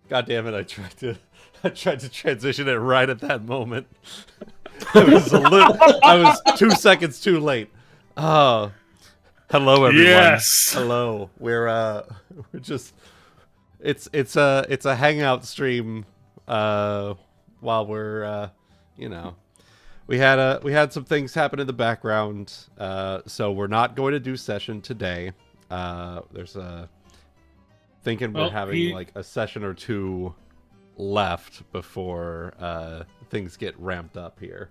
God damn it! I tried to transition it right at that moment. I was 2 seconds too late. Oh, hello everyone. Yes. Hello. We're just it's a hangout stream. While we're we had some things happen in the background. So we're not going to do session today. There's a thinking we're having like a session or two left before things get ramped up here.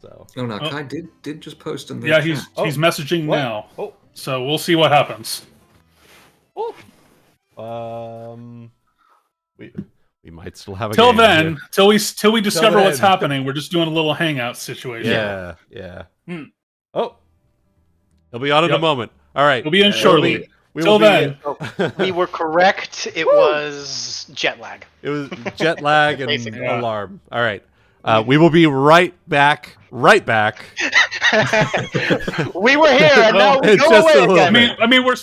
So Oh no, Kai did just post in the yeah, chat. he's messaging What? now. Oh. So we'll see what happens. We might still have a Till game then, here. till we discover what's then. happening, we're just doing a little hangout situation. Yeah. Hmm. Oh, he'll be on in a moment. All right, We'll be in shortly. Till then, we were correct. It was jet lag. It was jet lag and Basically. alarm. All right. We will be right back. Right back. We were here, and now we go Just a away little again. bit. I mean, we're.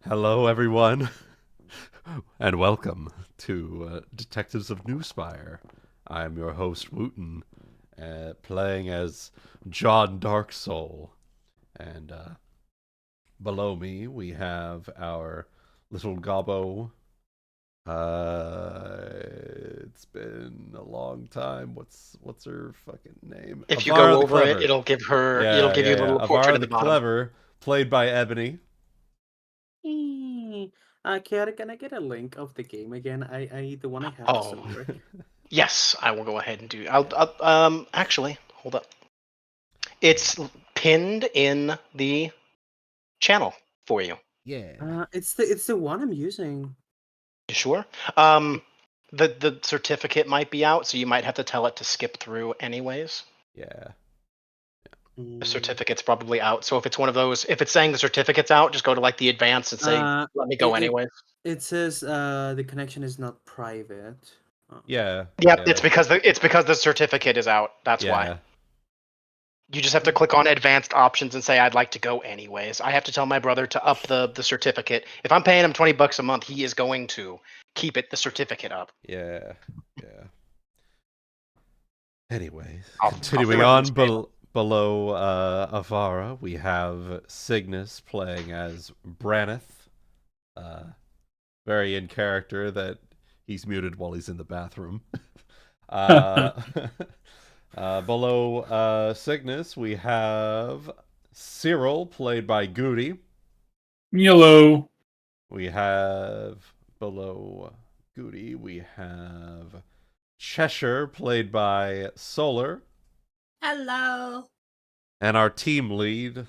Hello, everyone, and welcome to Detectives of Newspire. I'm your host, Wuten, playing as John Darksoul. And below me, we have our little gobbo. It's been a long time. What's her fucking name? If you Avara go the over it, Clever. it'll give her. Yeah, It'll give you yeah, the yeah. little portrait Avara at the the bottom. Clever, played by Ebony. Kiara, can I get a link of the game again? The one I have Oh. doesn't work. Yes, I will go ahead and do. Actually, hold up. It's pinned in the channel for you. Yeah. It's the one I'm using. You sure? The certificate might be out, so you might have to tell it to skip through anyways. Yeah. The certificate's probably out. So if it's one of those, if it's saying the certificate's out, just go to like the advanced and say, "Let me go anyways." It says the connection is not private. Yeah. Yeah, it's because the certificate is out. That's why. You just have to click on advanced options and say, "I'd like to go anyways." I have to tell my brother to up the certificate. If I'm paying him $20 a month, he is going to keep the certificate up. Yeah. Anyways, I'll continuing throw it on in this below Avara, we have Cygnus playing as Braneth. Very in character that he's muted while he's in the bathroom. Below Cygnus, we have Cyrille played by Guti. Yellow. We have below Guti, we have Chesher played by Solar. Hello. And our team lead,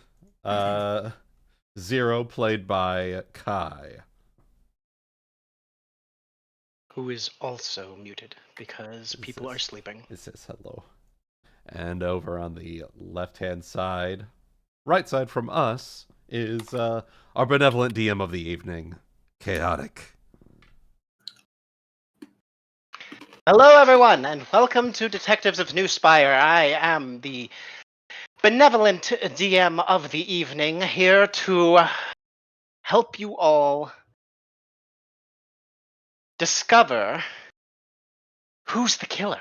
Zero played by Kai. Who is also muted because people are sleeping. It says hello. And over on the left-hand side, right side from us, is our benevolent DM of the evening, Chaotic. Hello, everyone, and welcome to Detectives of Newspire. I am the benevolent DM of the evening, here to help you all discover who's the killer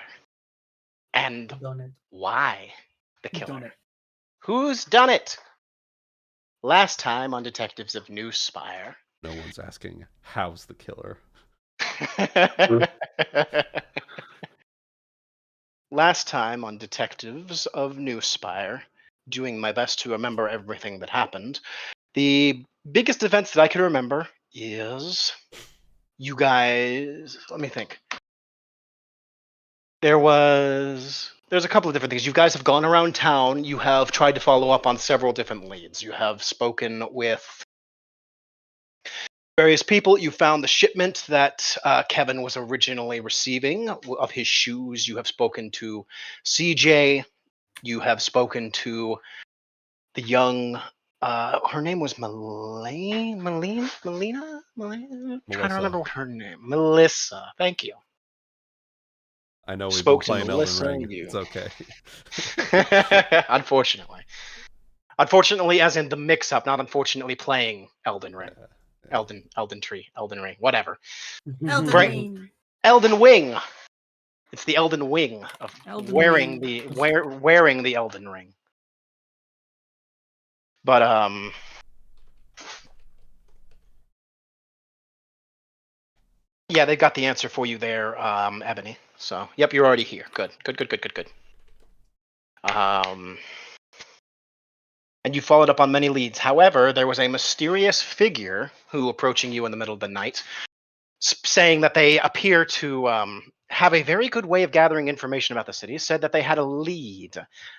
and why the killer. Who's done it? Last time on Detectives of Newspire. No one's asking, how's the killer? Last time on Detectives of Newspire, doing my best to remember everything that happened, the biggest events that I can remember is you guys. Let me think. There's a couple of different things. You guys have gone around town. You have tried to follow up on several different leads. You have spoken with various people. You found the shipment that Kevin was originally receiving of his shoes. You have spoken to CJ. You have spoken to the young. Her name was Melina. I'm trying to remember what her name. Melissa. Thank you. I know we've Spoke been to playing Melissa Elden and Ring. you. It's okay. Unfortunately, as in the mix-up, not unfortunately playing Elden Ring. Elden Ring, whatever. Elden Frank- Ring. Elden Wing. It's the Elden Wing of Elden wearing Ring. wearing the Elden Ring. But yeah, they got the answer for you there, Ebony. So, yep, you're already here. Good. And you followed up on many leads. However, there was a mysterious figure who approaching you in the middle of the night, saying that they appear to have a very good way of gathering information about the city. Said that they had a lead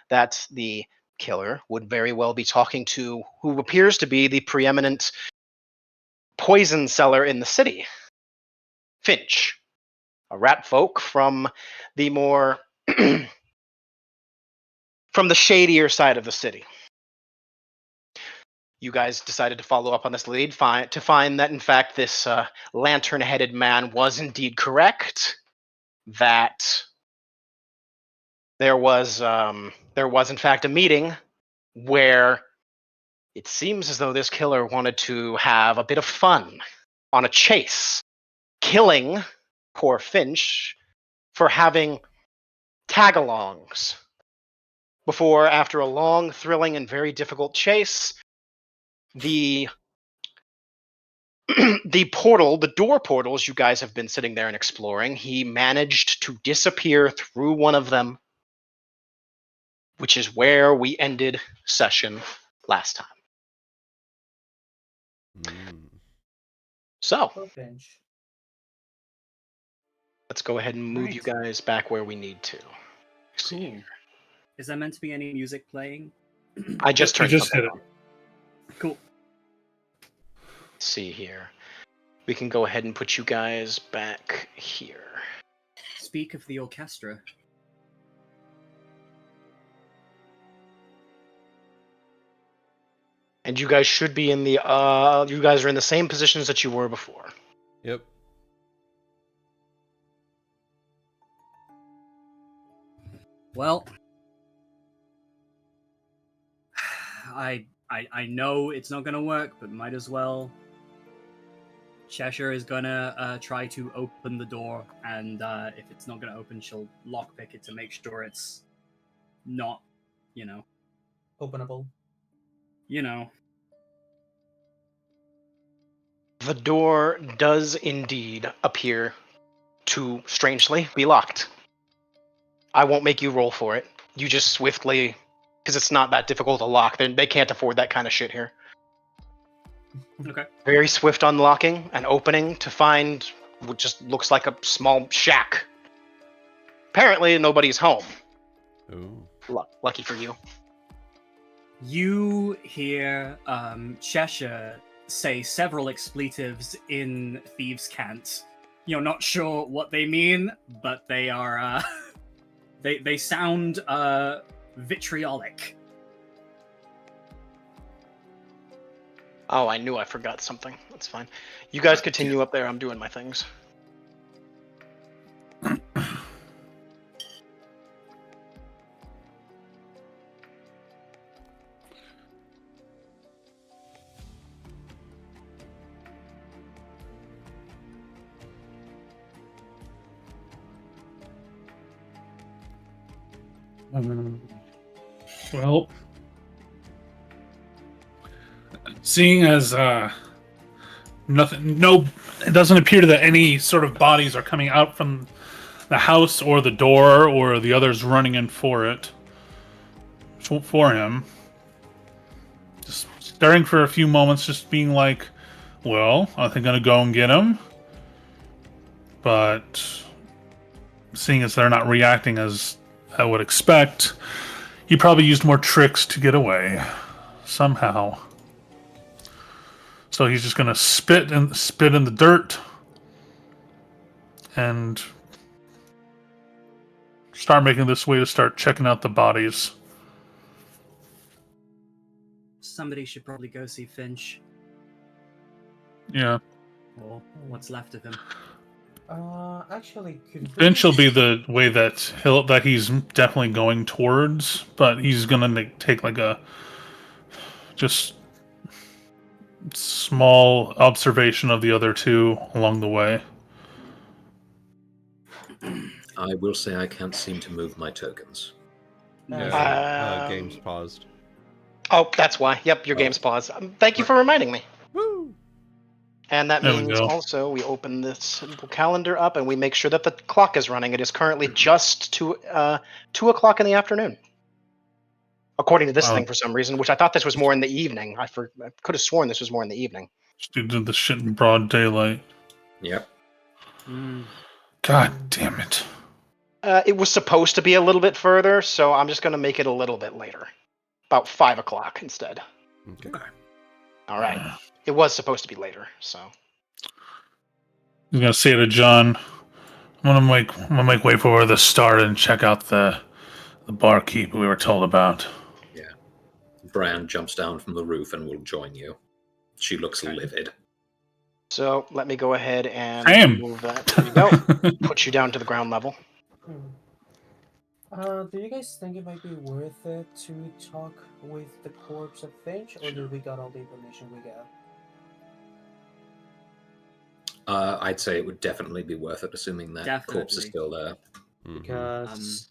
that the killer would very well be talking to, who appears to be the preeminent poison seller in the city, Finch, a rat folk from the more from the shadier side of the city. You guys decided to follow up on this lead to find that, in fact, this lantern-headed man was indeed correct. That there was in fact, a meeting where It seems as though this killer wanted to have a bit of fun on a chase, killing poor Finch for having tag-alongs. Before, after a long, thrilling, and very difficult chase, the the door portals you guys have been sitting there and exploring, he managed to disappear through one of them, which is where we ended session last time. So, Bench. let's go ahead and move Right. you guys back where we need to. Cool. Is there meant to be any music playing? I just You turned just something hit it. on. Cool. Let's see here. We can go ahead and put you guys back here. Speak of the orchestra. And you guys should be in the you guys are in the same positions that you were before. Yep. Well, I know it's not gonna work, but might as well. Chesher is gonna try to open the door, and if it's not gonna open, she'll lockpick it to make sure it's not, Openable. you know. The door does indeed appear to, strangely, be locked. I won't make you roll for it. You just swiftly, because it's not that difficult to lock. They can't afford that kind of shit here. Okay. Very swift unlocking and opening to find what just looks like a small shack. Apparently, nobody's home. Ooh. Lucky for you. You hear Chesher say several expletives in Thieves' Cant. You're not sure what they mean, but they are they sound vitriolic. Oh, I knew I forgot something. That's fine. You guys continue up there. I'm doing my things. Well, seeing as it doesn't appear that any sort of bodies are coming out from the house or the door or the others running in for him. Just staring for a few moments, just being like, well, are they going to go and get him? But seeing as they're not reacting as I would expect, he probably used more tricks to get away somehow. So he's just gonna spit in the dirt and start making this way to start checking out the bodies. Somebody should probably go see Finch, Yeah, or what's left of him. Actually, could Finch will be the way that he's definitely going towards, but he's gonna take like a just small observation of the other two along the way. I will say I can't seem to move my tokens. Yeah, game's paused. Oh, that's why. Yep, your game's paused. Thank you for reminding me. Woo! And that There we means go. also we open this little calendar up and we make sure that the clock is running. It is currently just 2 o'clock in the afternoon. According to this thing for some reason, which I thought this was more in the evening. I could have sworn this was more in the evening. Just did the shit in broad daylight. Yep. God damn it. It was supposed to be a little bit further, so I'm just going to make it a little bit later. About 5 o'clock instead. Okay. All right. It was supposed to be later, so. I'm gonna say to John, I'm gonna make way for the start and check out the barkeep we were told about. Yeah. Bran jumps down from the roof and will join you. She looks livid. So let me go ahead and Same. move that. There you go. Put you down to the ground level. Do you guys think it might be worth it to talk with the corpse of Finch, or did we got all the information we got? I'd say it would definitely be worth it, assuming that corpse is Definitely. still there. Because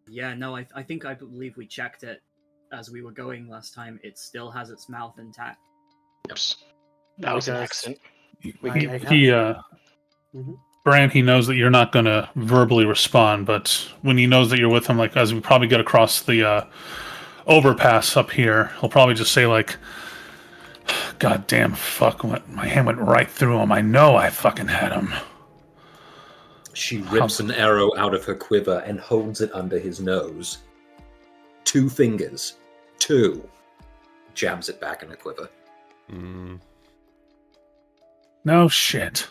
Yeah, no, I believe we checked it as we were going last time. It still has its mouth intact. Yep. That was an Because- accident. Bran, he knows that you're not going to verbally respond, but when he knows that you're with him, like as we probably get across the overpass up here, he'll probably just say like, "God damn, fuck! My hand went right through him. I know I fucking had him." She rips an arrow out of her quiver and holds it under his nose. 2 fingers. 2. Jabs it back in her quiver. No shit.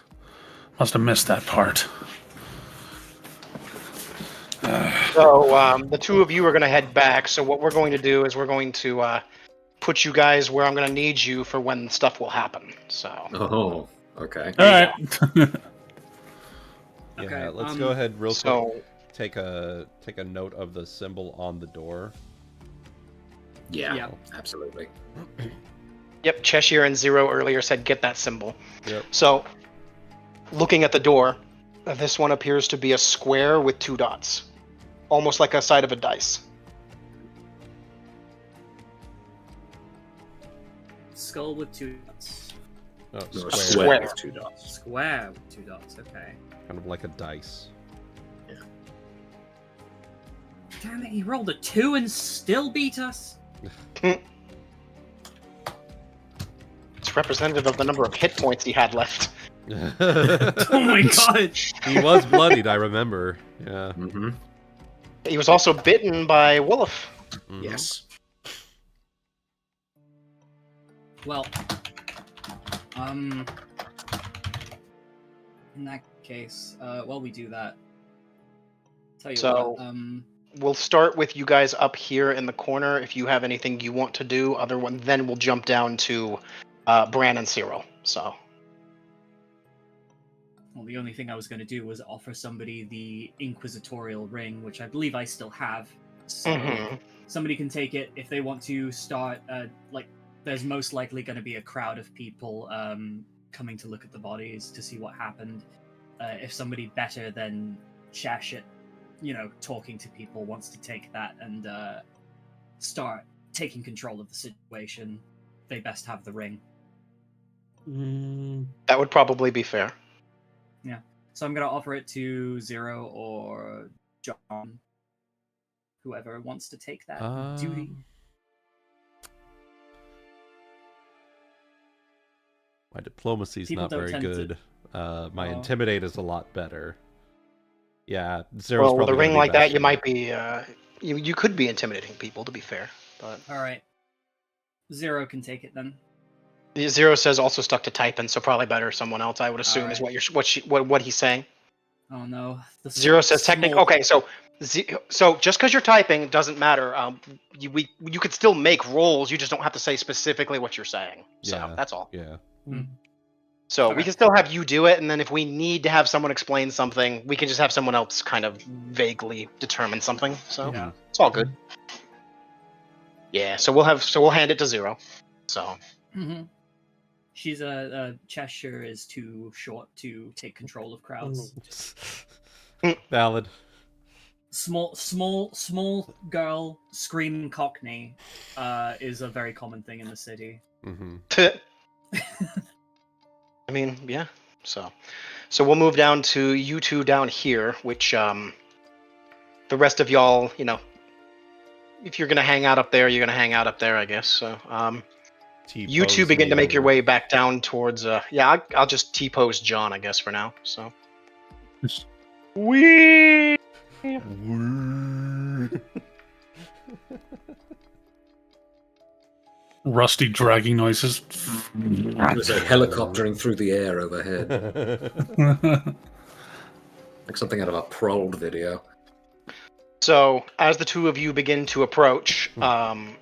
Must have missed that part. So the two of you are going to head back. So what we're going to do is we're going to put you guys where I'm going to need you for when stuff will happen. So. Oh, okay. All right. Yeah, Okay, let's go ahead real So quick. Take a note of the symbol on the door. Yeah, absolutely. yep, Chesher and Zero earlier said get that symbol. Yep. So looking at the door, this one appears to be a square with 2 dots, almost like a side of a dice. Skull with 2 dots. Oh, No, a square. square with 2 dots. Square with 2 dots. Okay. Kind of like a dice. Damn it! He rolled a 2 and still beat us. It's representative of the number of hit points he had left. Oh my god! He was bloodied, I remember. Yeah. Mm-hmm. He was also bitten by Wolf. Mhm. Yes. Well, in that case, while we do that, tell you So- what, We'll start with you guys up here in the corner. If you have anything you want to do, then we'll jump down to Bran and Cyrille. So. well, the only thing I was going to do was offer somebody the Inquisitorial ring, which I believe I still have. So Mhm. somebody can take it if they want to start. There's most likely going to be a crowd of people coming to look at the bodies to see what happened. If somebody better than Chesher, talking to people wants to take that and start taking control of the situation, they best have the ring. That would probably be fair. So I'm going to offer it to Zero or John, whoever wants to take that duty. My diplomacy's People not don't very tend to- good. My Oh. intimidate is a lot better. Yeah, Zero's Well, with a probably ring gonna be like that, best you for might be. You could be intimidating people, to be fair. But All right. Zero can take it then. the Zero says also stuck to typing, so probably better someone else. I would assume is Alright. what he's saying. Oh no. The Zero says technically. small- Okay, so just because you're typing doesn't matter. You could still make rolls. You just don't have to say specifically what you're saying. So Yeah. that's all. Yeah. So we Okay. can still have you do it, and then if we need to have someone explain something, we can just have someone else kind of vaguely determine something. So Yeah. it's all good. Yeah. So we'll hand it to Zero. So Mhm. She's Chesher is too short to take control of crowds. Valid. Small girl screaming Cockney is a very common thing in the city. Hmm. I mean, yeah. So we'll move down to you two down here, which the rest of y'all, if you're gonna hang out up there, you're gonna hang out up there, I guess. So you two T-pose begin to me make your over. way back down towards. I'll just T-pose John, I guess, for now. So. Wee. Rusty dragging noises. There's a helicoptering through the air overhead. Like something out of a Prold video. So, as the two of you begin to approach, and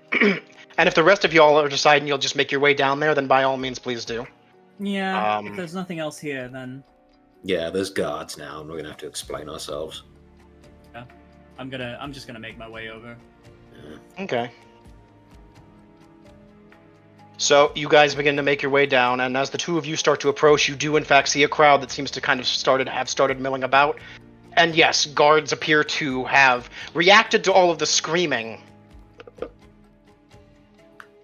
if the rest of y'all are deciding you'll just make your way down there, then by all means, please do. Yeah, Um, if there's nothing else here, then Yeah, there's guards now, and we're gonna have to explain ourselves. I'm just gonna make my way over. Okay. So you guys begin to make your way down, and as the two of you start to approach, you do in fact see a crowd that seems to kind of have started milling about. And yes, guards appear to have reacted to all of the screaming,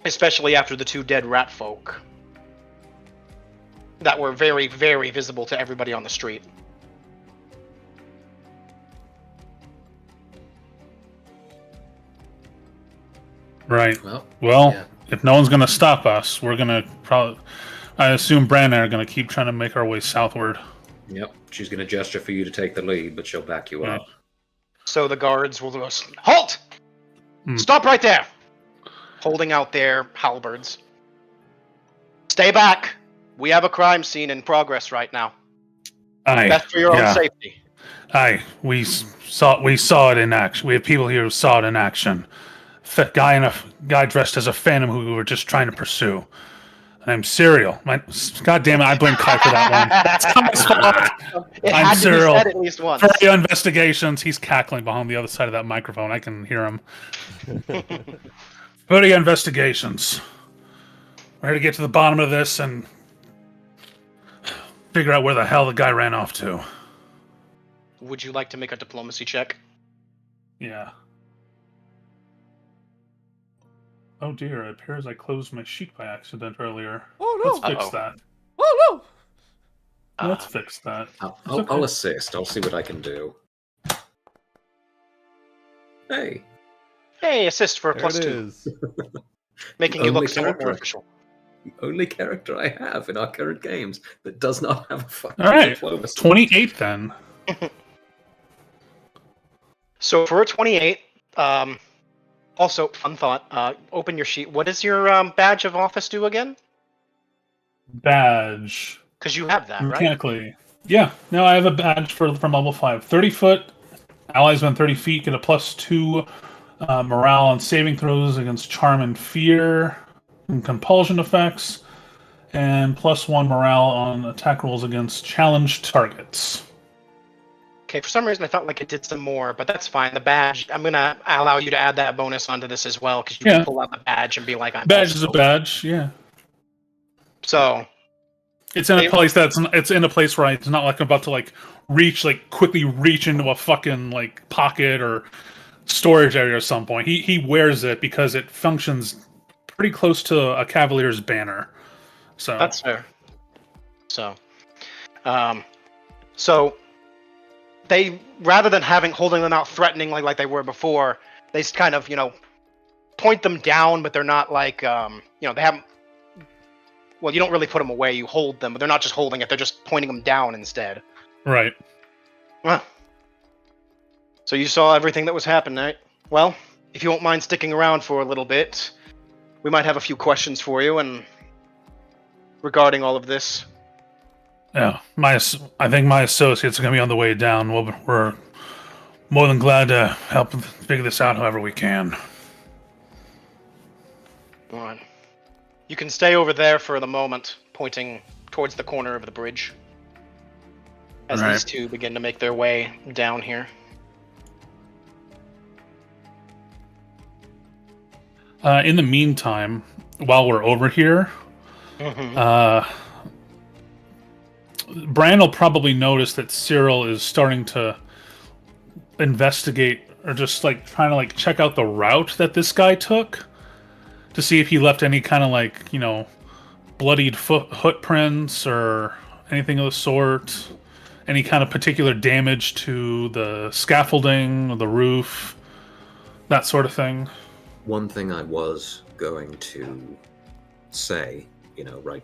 especially after the two dead rat folk that were very, very visible to everybody on the street. Right. Well, Well, yeah. if no one's going to stop us, we're going to probably... I assume Bran and I are going to keep trying to make our way southward. Yep, she's going to gesture for you to take the lead, but she'll back you up. So the guards will go, halt! Stop right there! Holding out their halberds. Stay back! We have a crime scene in progress right now. Aye. Best for your own safety. Aye. We saw it in action. We have people here who saw it in action. Guy dressed as a phantom who we were just trying to pursue. I'm Cyrille. God damn it, I blame Kai for that one. It's Kai's fault. It I'm had to be Cyrille. said at least once. Furiya Investigations. He's cackling behind the other side of that microphone. I can hear him. Furiya Investigations. We're here to get to the bottom of this and figure out where the hell the guy ran off to. Would you like to make a diplomacy check? Yeah. Oh dear, it appears I closed my sheet by accident earlier. Oh no! Let's fix that. Oh no! Let's fix that. I'll assist. I'll see what I can do. Hey. Hey, assist for a There it +2. is. Making you Only look somewhat more character. official. The only character I have in our current games that does not have a fucking All right, diplomacy. 28 then. So for a 28, also, fun thought, open your sheet. What does your badge of office do again? Badge. Because you have that, right? Mechanically. Yeah, no, I have a badge from level 5. 30 foot, allies within 30 feet get a +2 morale on saving throws against charm and fear and compulsion effects, and +1 morale on attack rolls against challenged targets. Okay, for some reason I felt like it did some more, but that's fine. The badge, I'm going to allow you to add that bonus onto this as well, because you Yeah. can pull out the badge and be like, I'm Badge is a also- badge, yeah. So, It's in a place it's in a place where it's not like I'm about to quickly reach into a fucking pocket or storage area at some point. He wears it because it functions pretty close to a Cavalier's banner. So that's fair. So they, rather than holding them out threatening like they were before, they just kind of, point them down, but they're not they haven't. Well, you don't really put them away. You hold them, but they're not just holding it. They're just pointing them down instead. right. Well, so you saw everything that was happening, right? Well, if you won't mind sticking around for a little bit, we might have a few questions for you and regarding all of this. Yeah, I think my associates are going to be on the way down. We're more than glad to help figure this out however we can. All right. You can stay over there for the moment, pointing towards the corner of the bridge. As All right. these two begin to make their way down here. In the meantime, while we're over here, Bran will probably notice that Cyrille is starting to investigate or just trying to check out the route that this guy took to see if he left any kind of bloodied footprints or anything of the sort, any kind of particular damage to the scaffolding or the roof, that sort of thing. One thing I was going to say, right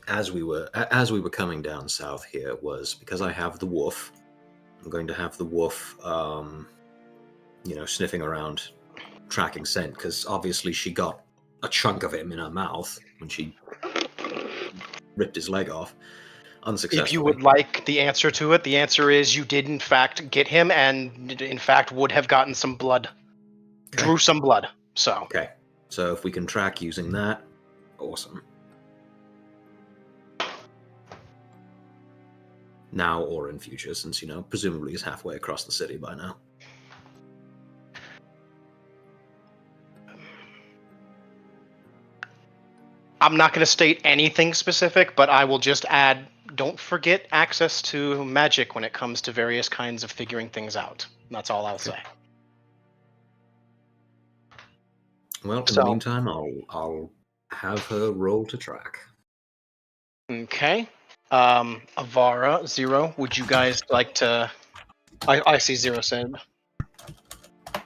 as we were coming down south here, was because I have the wolf. I'm going to have the wolf, sniffing around, tracking scent, because obviously she got a chunk of him in her mouth when she ripped his leg off unsuccessfully. If you would like the answer to it, the answer is you did in fact get him, and in fact would have gotten some blood. Okay. Drew some blood. So. Okay, so if we can track using that, awesome. Now or in future, since presumably he's halfway across the city by now. I'm not going to state anything specific, but I will just add, don't forget access to magic when it comes to various kinds of figuring things out. That's all I'll say. Well, in the meantime, I'll have her roll to track. Okay. Avara, Zero, would you guys like to... I see Zero said.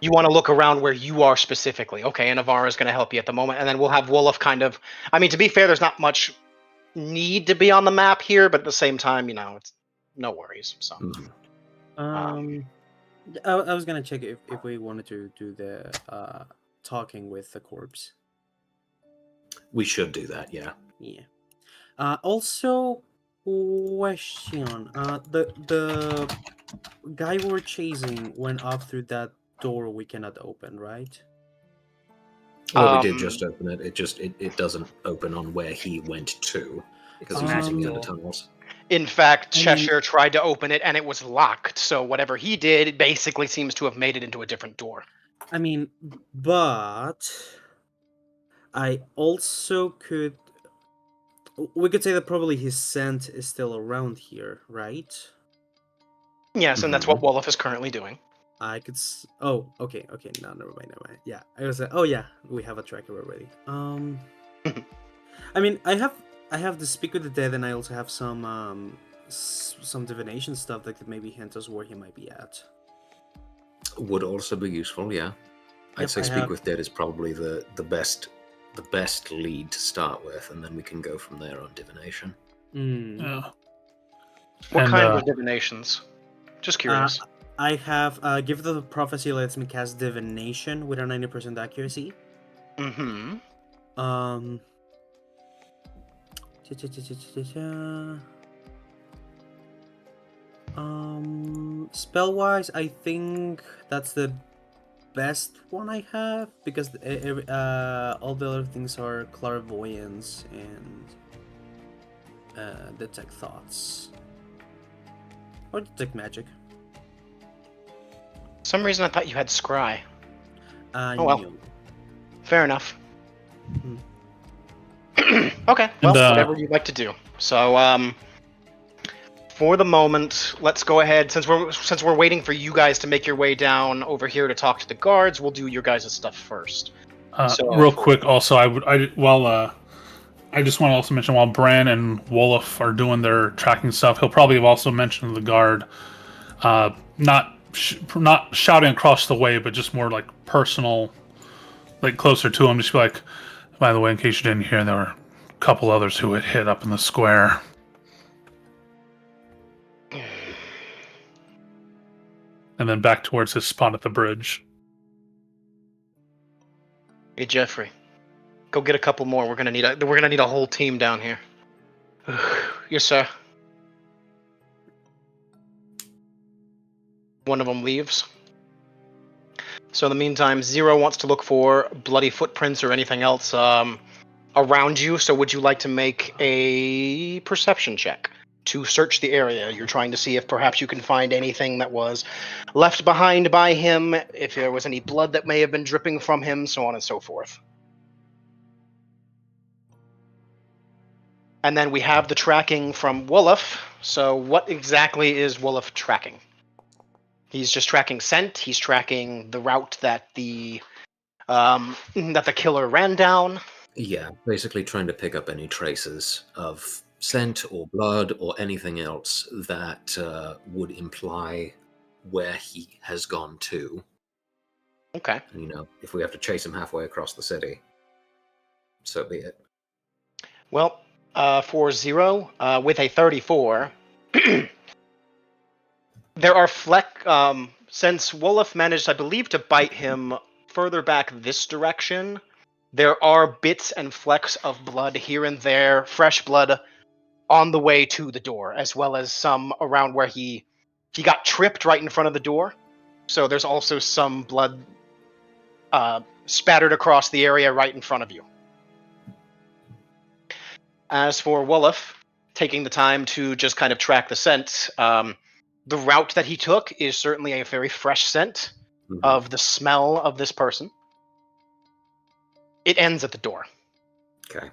You want to look around where you are specifically. Okay, and Avara is going to help you at the moment. And then we'll have Wolof kind of... I mean, to be fair, there's not much need to be on the map here, but at the same time, it's no worries. So, I was gonna check if we wanted to do the talking with the corpse. We should do that, yeah. Yeah. Also, question. The guy we're chasing went up through that door we cannot open, right? Well, we did just open it. It doesn't open on where he went to because he's using the other tunnels. In fact, Chesher tried to open it and it was locked. So whatever he did, it basically seems to have made it into a different door. I mean, but I also could. We could say that probably his scent is still around here, right? Yes, and that's what Wolof is currently doing. I could. Oh, okay. No, never mind. Yeah, I was like, oh yeah, we have a tracker already. I mean, I have the Speak with the Dead, and I also have some divination stuff that could maybe hint us where he might be at. Would also be useful, yeah. I'd say Speak with Dead is probably the best lead to start with, and then we can go from there on divination. Yeah. What kind of divinations? Just curious. I have Gift of the Prophecy lets me cast divination with a 90% accuracy. Spell wise, I think that's the best one I have because all the other things are clairvoyance and detect thoughts or detect magic. For some reason I thought you had scry. Oh well. Fair enough. Okay, well, whatever you'd like to do. So, for the moment, let's go ahead. Since we're waiting for you guys to make your way down over here to talk to the guards, we'll do your guys' stuff first. Real quick, also, I just want to also mention while Bran and Wolof are doing their tracking stuff, he'll probably have also mentioned to the guard, not shouting across the way, but just more like personal, like closer to him. Just be like, by the way, in case you didn't hear, there were a couple others who had hit up in the square. And then back towards his spot at the bridge. Hey Jeffrey, go get a couple more. We're gonna need a whole team down here. Yes, sir. One of them leaves. So in the meantime, Zero wants to look for bloody footprints or anything else around you. So would you like to make a perception check to search the area? You're trying to see if perhaps you can find anything that was left behind by him, if there was any blood that may have been dripping from him, so on and so forth. And then we have the tracking from Wolof. So what exactly is Wolof tracking? He's just tracking scent. He's tracking the route that the killer ran down. Yeah, basically trying to pick up any traces of scent or blood or anything else that would imply where he has gone to. Okay. And, if we have to chase him halfway across the city, so be it. Well, for Zero, with a 34, there are since Wolof managed, I believe, to bite him further back this direction, there are bits and flecks of blood here and there, fresh blood on the way to the door, as well as some around where he got tripped right in front of the door. So there's also some blood spattered across the area right in front of you. As for Wolof, taking the time to just kind of track the scent, the route that he took is certainly a very fresh scent of the smell of this person. It ends at the door. Okay.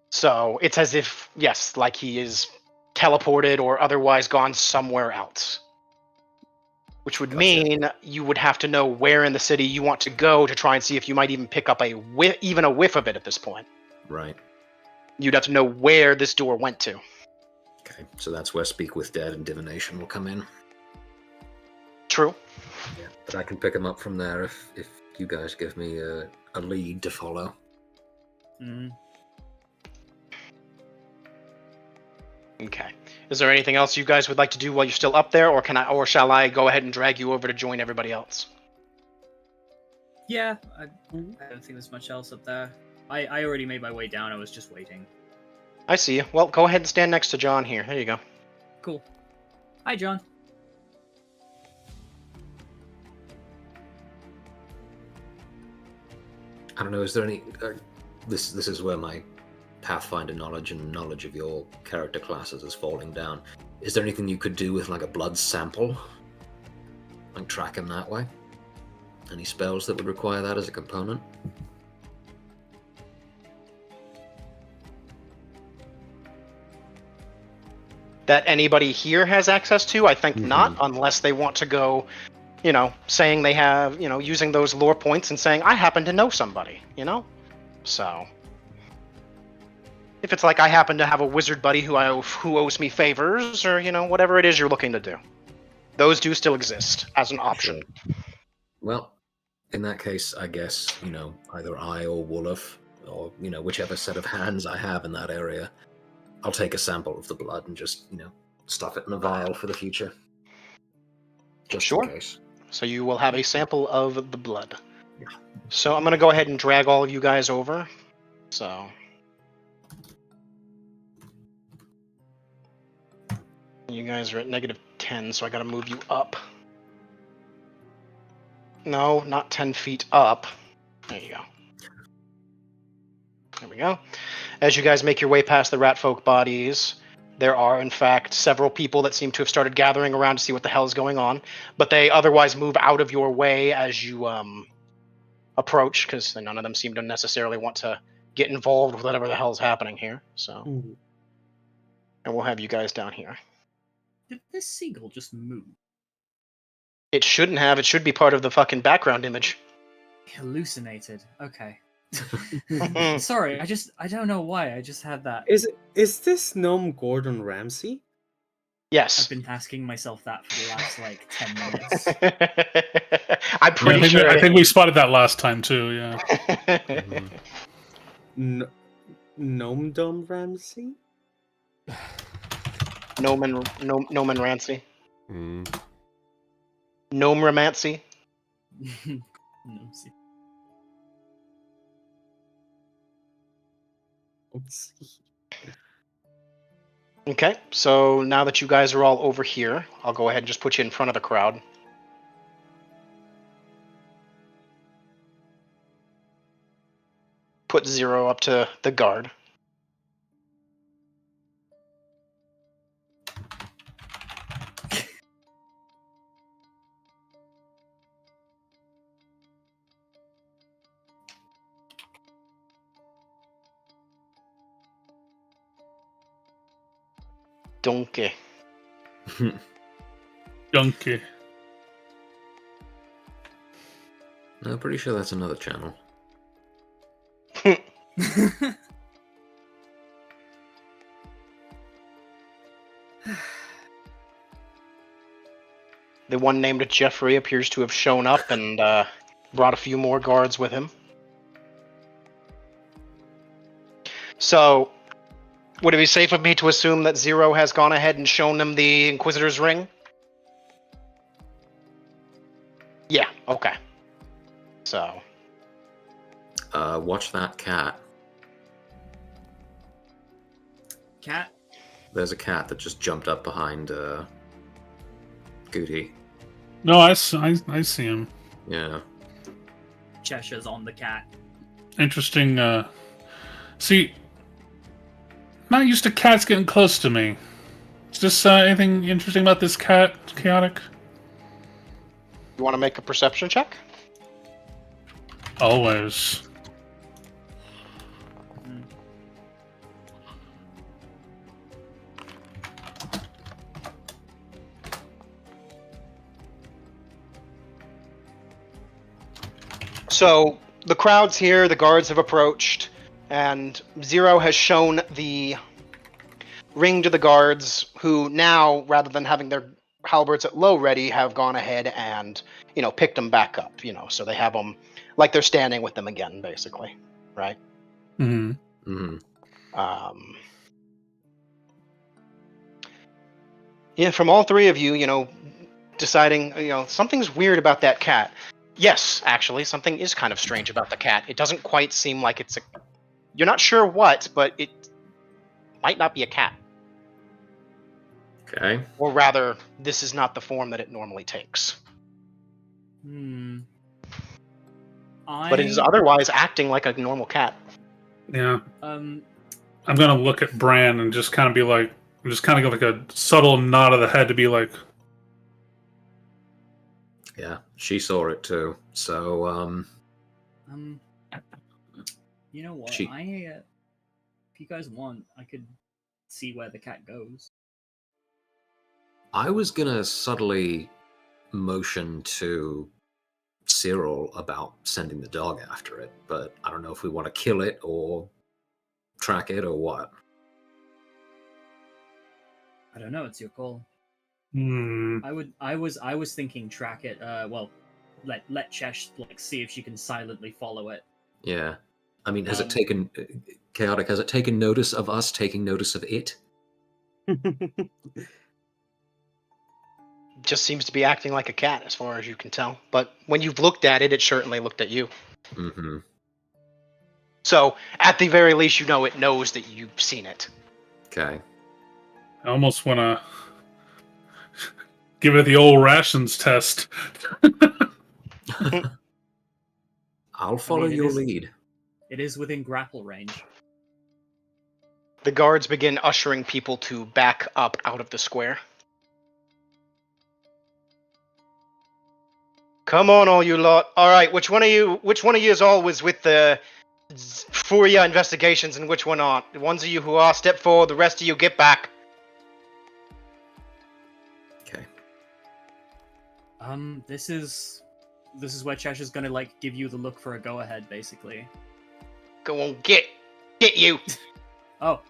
So it's as if, yes, like he is teleported or otherwise gone somewhere else. Which would Gotcha. mean you would have to know where in the city you want to go to try and see if you might even pick up even a whiff of it at this point. Right. You'd have to know where this door went to. Okay, so that's where Speak with Dead and Divination will come in. True. Yeah, but I can pick them up from there if you guys give me a lead to follow. Mm. Okay. Is there anything else you guys would like to do while you're still up there, or shall I go ahead and drag you over to join everybody else? Yeah, I don't think there's much else up there. I already made my way down. I was just waiting. I see you. Well, go ahead and stand next to John here. There you go. Cool. Hi, John. I don't know, is there any... this is where my Pathfinder knowledge and knowledge of your character classes is falling down. Is there anything you could do with, like, a blood sample? Like, track him that way? Any spells that would require that as a component? That anybody here has access to? I think not, unless they want to go, saying they have, using those lore points and saying, I happen to know somebody, So, if it's like I happen to have a wizard buddy who owes me favors, or, whatever it is you're looking to do. Those do still exist as an option. Sure. Well, in that case, I guess, either I or Wolof, or, whichever set of hands I have in that area, I'll take a sample of the blood and just, stuff it in a vial for the future. Just Sure. in case. So you will have a sample of the blood. Yeah. So I'm going to go ahead and drag all of you guys over. So... You guys are at -10, so I gotta move you up. No, not 10 feet up. There you go. There we go. As you guys make your way past the ratfolk bodies, there are, in fact, several people that seem to have started gathering around to see what the hell is going on, but they otherwise move out of your way as you approach, because none of them seem to necessarily want to get involved with whatever the hell is happening here. So, and we'll have you guys down here. Did this seagull just move? It shouldn't have. It should be part of the fucking background image. Hallucinated. Okay. Sorry, I don't know why. I just had that. Is this gnome Gordon Ramsay? Yes. I've been asking myself that for the last 10 minutes. I'm pretty sure. I think we spotted that last time too. Yeah. Gnome Dome Ramsay? Noman Rancy. Mm. Gnome Romancy. Okay, so now that you guys are all over here, I'll go ahead and just put you in front of the crowd. Put 0 up to the guard. Donkey. Donkey. No, I'm pretty sure that's another channel. The one named Jeffrey appears to have shown up and brought a few more guards with him. So, would it be safe of me to assume that 0 has gone ahead and shown them the Inquisitor's ring? Yeah, okay. So... watch that cat. Cat? There's a cat that just jumped up behind Guti. No, I see him. Yeah. Chesher's on the cat. Interesting. See, not used to cats getting close to me. Is this anything interesting about this cat, Chaotic? You want to make a perception check? Always. So the crowd's here, the guards have approached, and Zero has shown the ring to the guards, who now, rather than having their halberds at low ready, have gone ahead and, picked them back up, so they have them like they're standing with them again, basically, right? Mm-hmm. Yeah, from all three of you, deciding, something's weird about that cat. Yes, actually, something is kind of strange about the cat. It doesn't quite seem like it's a... You're not sure what, but it might not be a cat. Okay. Or rather, this is not the form that it normally takes. But it is otherwise acting like a normal cat. Yeah. I'm gonna look at Bran and just kind of be like, just kind of give like a subtle nod of the head to be like, yeah, she saw it too. So, you know what? She- if you guys want, I could see where the cat goes. I was gonna subtly motion to Cyrille about sending the dog after it, but I don't know if we want to kill it or track it or what. I don't know. It's your call. hmm. I was thinking track it. Let Chesh see if she can silently follow it. Yeah. I mean, has it taken... Chaotic, has it taken notice of us taking notice of it? Just seems to be acting like a cat, as far as you can tell. But when you've looked at it, it certainly looked at you. Mm-hmm. So, at the very least, it knows that you've seen it. Okay. I almost want to give it the old rations test. I'll follow your lead. It is within grapple range. The guards begin ushering people to back up out of the square. Come on, all you lot. All right, which one of you is all was with the Furiya investigations, and which one aren't? The ones of you who are, step forward. The rest of you, get back. Okay. This is where Cheshire's gonna give you the look for a go ahead, basically. Go on, get you. Oh,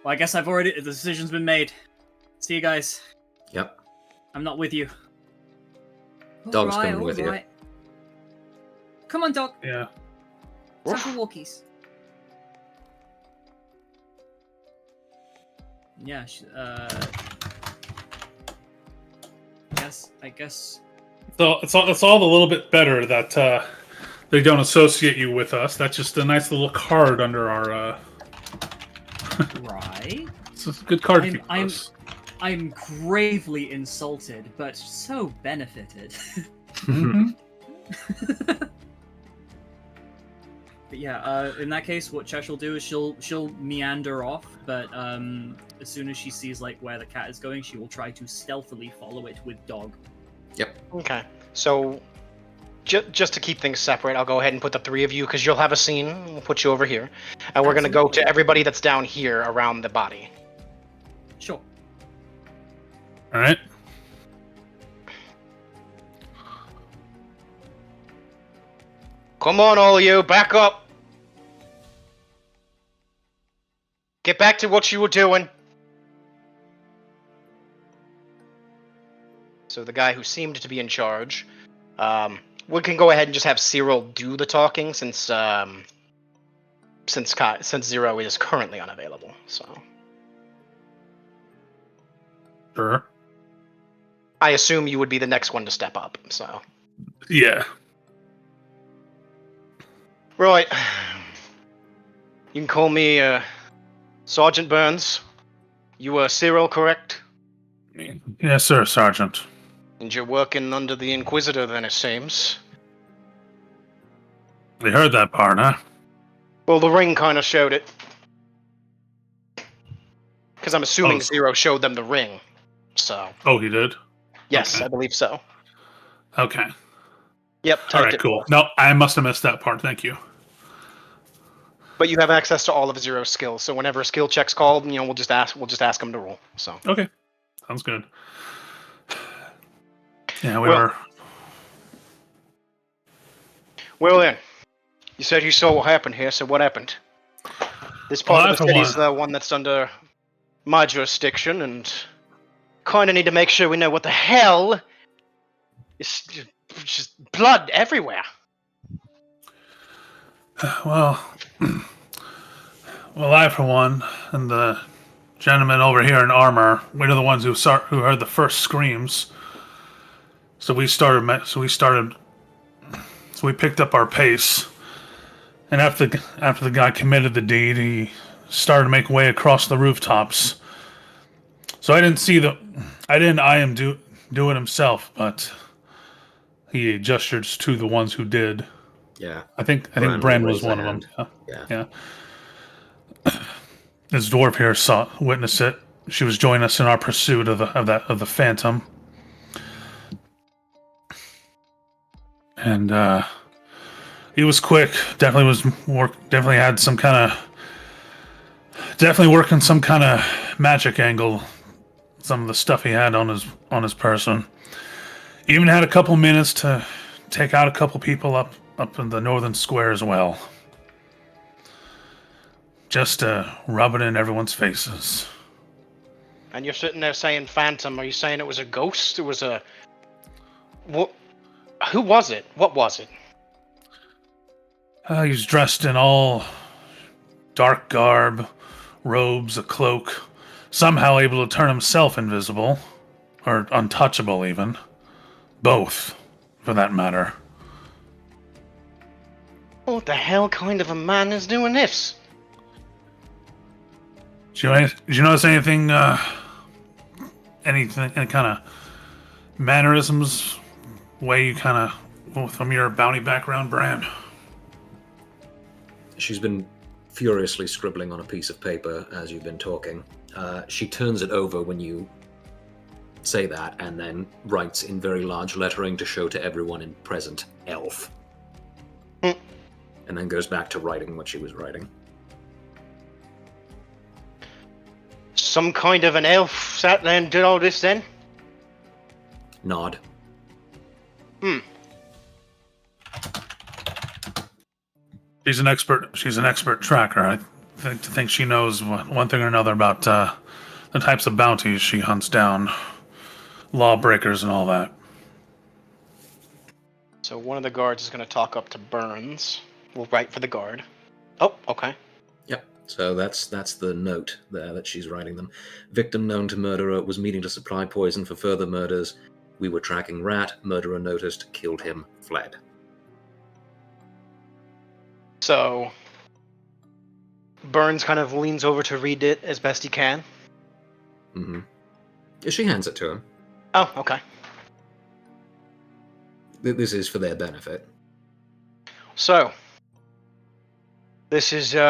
well, I guess the decision's been made. See you guys. Yep. I'm not with you. Dog's coming with you. Come on, dog. Yeah. Time for walkies. Yeah. I guess. So it's all a little bit better that they don't associate you with us. That's just a nice little card under our. Right. It's a good card. to keep with us. I'm gravely insulted, but so benefited. Mm-hmm. But yeah, in that case, what Chesh will do is she'll meander off, but as soon as she sees where the cat is going, she will try to stealthily follow it with dog. Yep. Okay, so just to keep things separate, I'll go ahead and put the three of you, because you'll have a scene. We'll put you over here, and we're going to go to everybody that's down here around the body. Sure. All right. Come on, all of you, back up. Get back to what you were doing. So the guy who seemed to be in charge, we can go ahead and just have Cyrille do the talking, since Zero is currently unavailable. So Sure. I assume you would be the next one to step up. So Yeah. right, you can call me Sergeant Burns. You are Cyrille, correct? Yes, sir, Sergeant. And you're working under the Inquisitor, then, it seems. We heard that part, huh? Well, the ring kind of showed it. Because I'm assuming Zero showed them the ring. So. Oh, he did? Yes, Okay. I believe so. Okay. Yep. All right, cool. No, I must have missed that part. Thank you. But you have access to all of Zero's skills, so whenever a skill check's called, we'll just ask him to roll. So. Okay. Sounds good. Yeah, we are. Well then, you said you saw what happened here, so what happened? This part of the city is the one that's under my jurisdiction, and kind of need to make sure we know what the hell is just blood everywhere. Well, I for one, and the gentleman over here in armor, we're the ones who heard the first screams. So we picked up our pace, and after the guy committed the deed, he started to make way across the rooftops. So I didn't eye him do it himself, but he gestured to the ones who did. Yeah. I think Bran was one of them. Yeah. This dwarf here witnessed it. She was joining us in our pursuit of the Phantom. And he was quick. Definitely had some kind of. Definitely working some kind of magic angle. Some of the stuff he had on his person. Even had a couple minutes to take out a couple people up in the northern square as well. Just to rub it in everyone's faces. And you're sitting there saying phantom. Are you saying it was a ghost? It was a... What? Who was it? What was it? He was dressed in all dark garb, robes, a cloak. Somehow able to turn himself invisible. Or untouchable, even. Both, for that matter. What the hell kind of a man is doing this? Did you notice anything, any kind of mannerisms, way you kind of, from your bounty background, Bran? She's been furiously scribbling on a piece of paper as you've been talking. She turns it over when you say that, and then writes in very large lettering to show to everyone in present, elf. And then goes back to writing what she was writing. Some kind of an elf sat there and did all this then? Nod. She's an expert tracker. I think she knows one thing or another about the types of bounties she hunts down. Lawbreakers and all that. So one of the guards is going to talk up to Burns. We'll write for the guard. Oh, okay. Yep. So that's the note there that she's writing them. Victim known to murderer was meeting to supply poison for further murders. We were tracking rat. Murderer noticed, killed him, fled. So Burns kind of leans over to read it as best he can. Mm-hmm. She hands it to him. Oh, okay. This is for their benefit. So, this is, if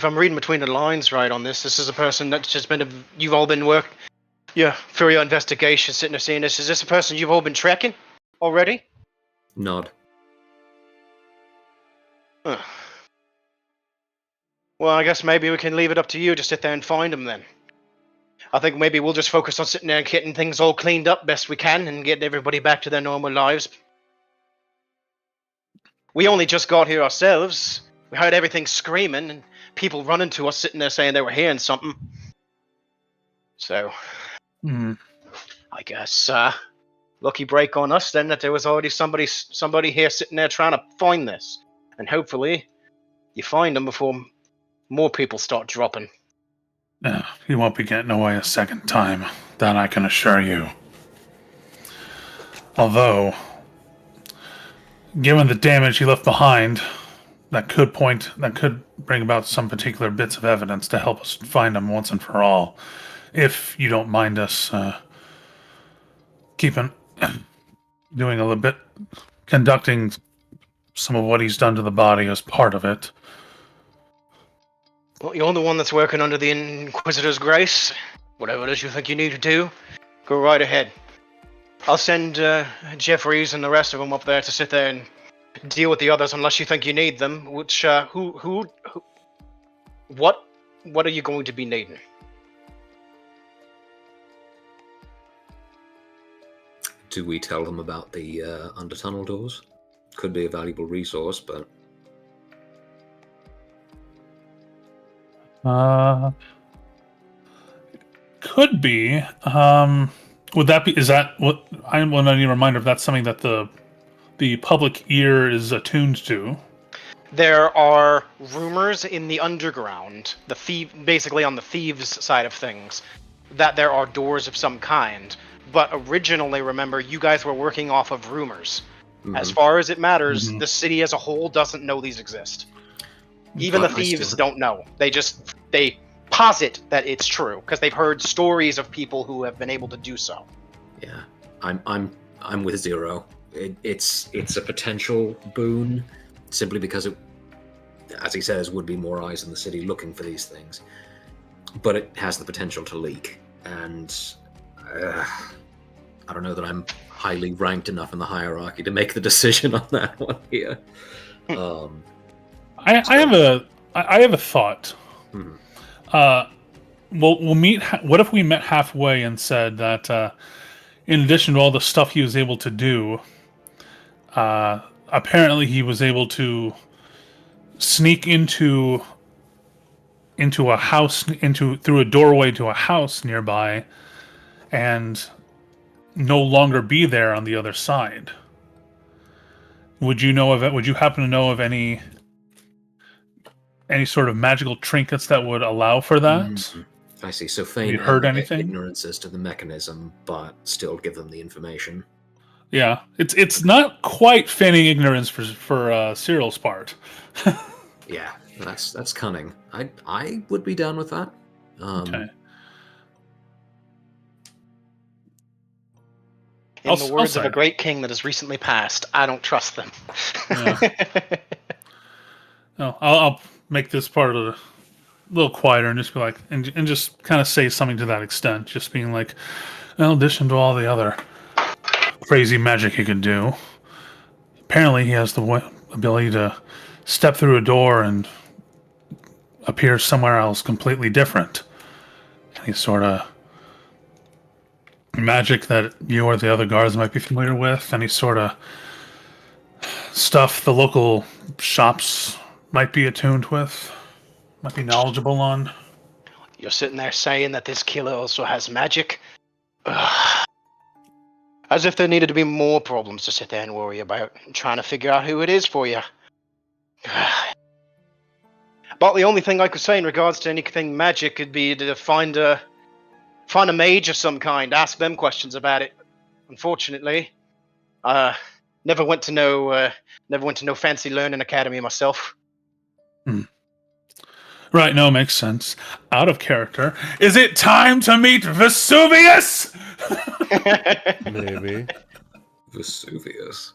I'm reading between the lines right on this is a person that's just you've all been Furiya Investigation sitting there seeing this. Is this a person you've all been tracking already? Nod. Huh. Well, I guess maybe we can leave it up to you to sit there and find him then. I think maybe we'll just focus on sitting there and getting things all cleaned up best we can and getting everybody back to their normal lives. We only just got here ourselves. We heard everything screaming and people running to us sitting there saying they were hearing something. So, I guess, lucky break on us then that there was already somebody here sitting there trying to find this. And hopefully, you find them before more people start dropping. You won't be getting away a second time, that I can assure you. Although, given the damage he left behind, that could bring about some particular bits of evidence to help us find him once and for all. If you don't mind us doing a little bit, conducting some of what he's done to the body as part of it. Well, you're the one that's working under the Inquisitor's grace. Whatever it is you think you need to do, go right ahead. I'll send Jeffries and the rest of them up there to sit there and deal with the others unless you think you need them. Which, what are you going to be needing? Do we tell them about the under-tunnel doors? Could be a valuable resource, but... Could be. Would that be? Is that what? I want to need a reminder if that's something that the public ear is attuned to. There are rumors in the underground, basically on the thieves' side of things, that there are doors of some kind. But originally, remember, you guys were working off of rumors. Mhm. As far as it matters, Mhm. the city as a whole doesn't know these exist. Even But the I thieves still- don't know. They posit that it's true because they've heard stories of people who have been able to do so. Yeah, I'm with Zero. It's a potential boon, simply because it, as he says, would be more eyes in the city looking for these things. But it has the potential to leak, and I don't know that I'm highly ranked enough in the hierarchy to make the decision on that one here. I have a thought. Mhm. We'll meet. What if we met halfway and said that, in addition to all the stuff he was able to do, apparently he was able to sneak into a house, through a doorway to a house nearby, and no longer be there on the other side. Would you know of it? Would you happen to know of any sort of magical trinkets that would allow for that? Mhm. I see. So feign you heard outright anything? ignorance as to the mechanism, but still give them the information. Yeah, it's not quite feigning ignorance for Cyril's part. Yeah, that's cunning. I would be down with that. Okay. In I'll the words say of a it. great king that has recently passed, I don't trust them. Yeah. No, I'll make this part a little quieter and just be like, and just kind of say something to that extent, just being like, in addition to all the other crazy magic he can do, apparently he has the ability to step through a door and appear somewhere else completely different. Any sort of magic that you or the other guards might be familiar with, any sort of stuff the local shops might be attuned with, might be knowledgeable on. You're sitting there saying that this killer also has magic? Ugh. As if there needed to be more problems to sit there and worry about, and trying to figure out who it is for you. About the only thing I could say in regards to anything magic could be to find a mage of some kind, ask them questions about it. Unfortunately, never went to no fancy learning academy myself. Right, no, makes sense. Out of character. Is it time to meet Vesuvius? Maybe. Vesuvius.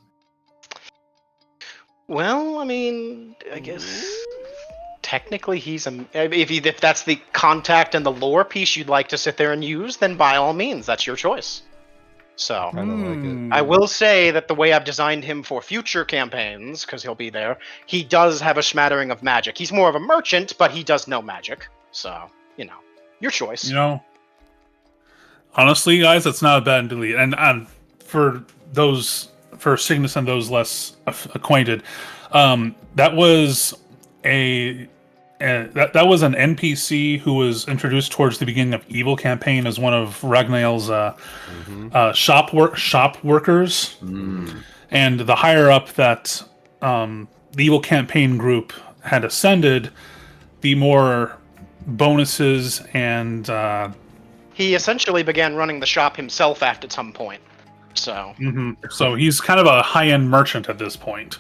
Well, I mean, I guess technically he's if that's the contact and the lore piece you'd like to sit there and use, then by all means, that's your choice. So Kinda like it. I will say that the way I've designed him for future campaigns, because he'll be there, he does have a smattering of magic. He's more of a merchant, but he does know magic. So, your choice. You know, honestly, guys, that's not a bad delete. And for Cygnus and those less acquainted, that was that was an NPC who was introduced towards the beginning of Evil campaign as one of Ragnale's shop workers, and the higher up that the Evil campaign group had ascended, the more bonuses and He essentially began running the shop himself after some point. So, so he's kind of a high-end merchant at this point.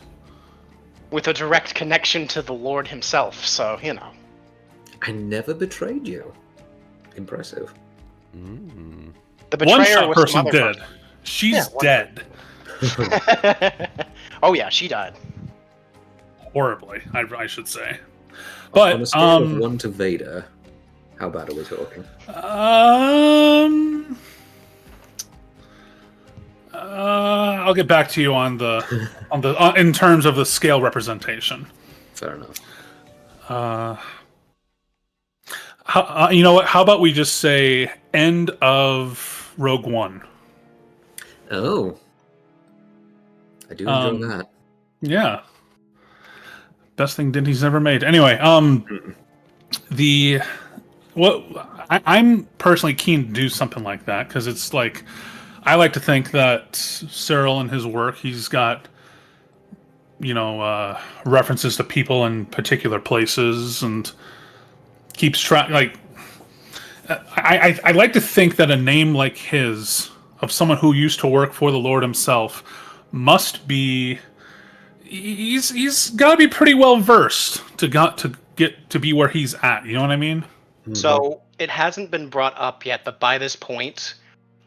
with a direct connection to the Lord himself, so, I never betrayed you. Impressive. The One betrayer shot was person some other did. She's one- dead. Oh yeah, she died. Horribly, I should say. On But a scale of 1 to Vader, how bad are we talking? I'll get back to you on the in terms of the scale representation. Fair enough. You know what? How about we just say end of Rogue One? Oh. I do enjoy that. Yeah. Best thing Dinty's ever made. Anyway, I'm personally keen to do something like that because it's like I like to think that Cyrille in his work, he's got references to people in particular places and keeps track. Like I like to think that a name like his, of someone who used to work for the Lord himself, must be. He's got to be pretty well versed to get to be where he's at. You know what I mean? So it hasn't been brought up yet, but by this point,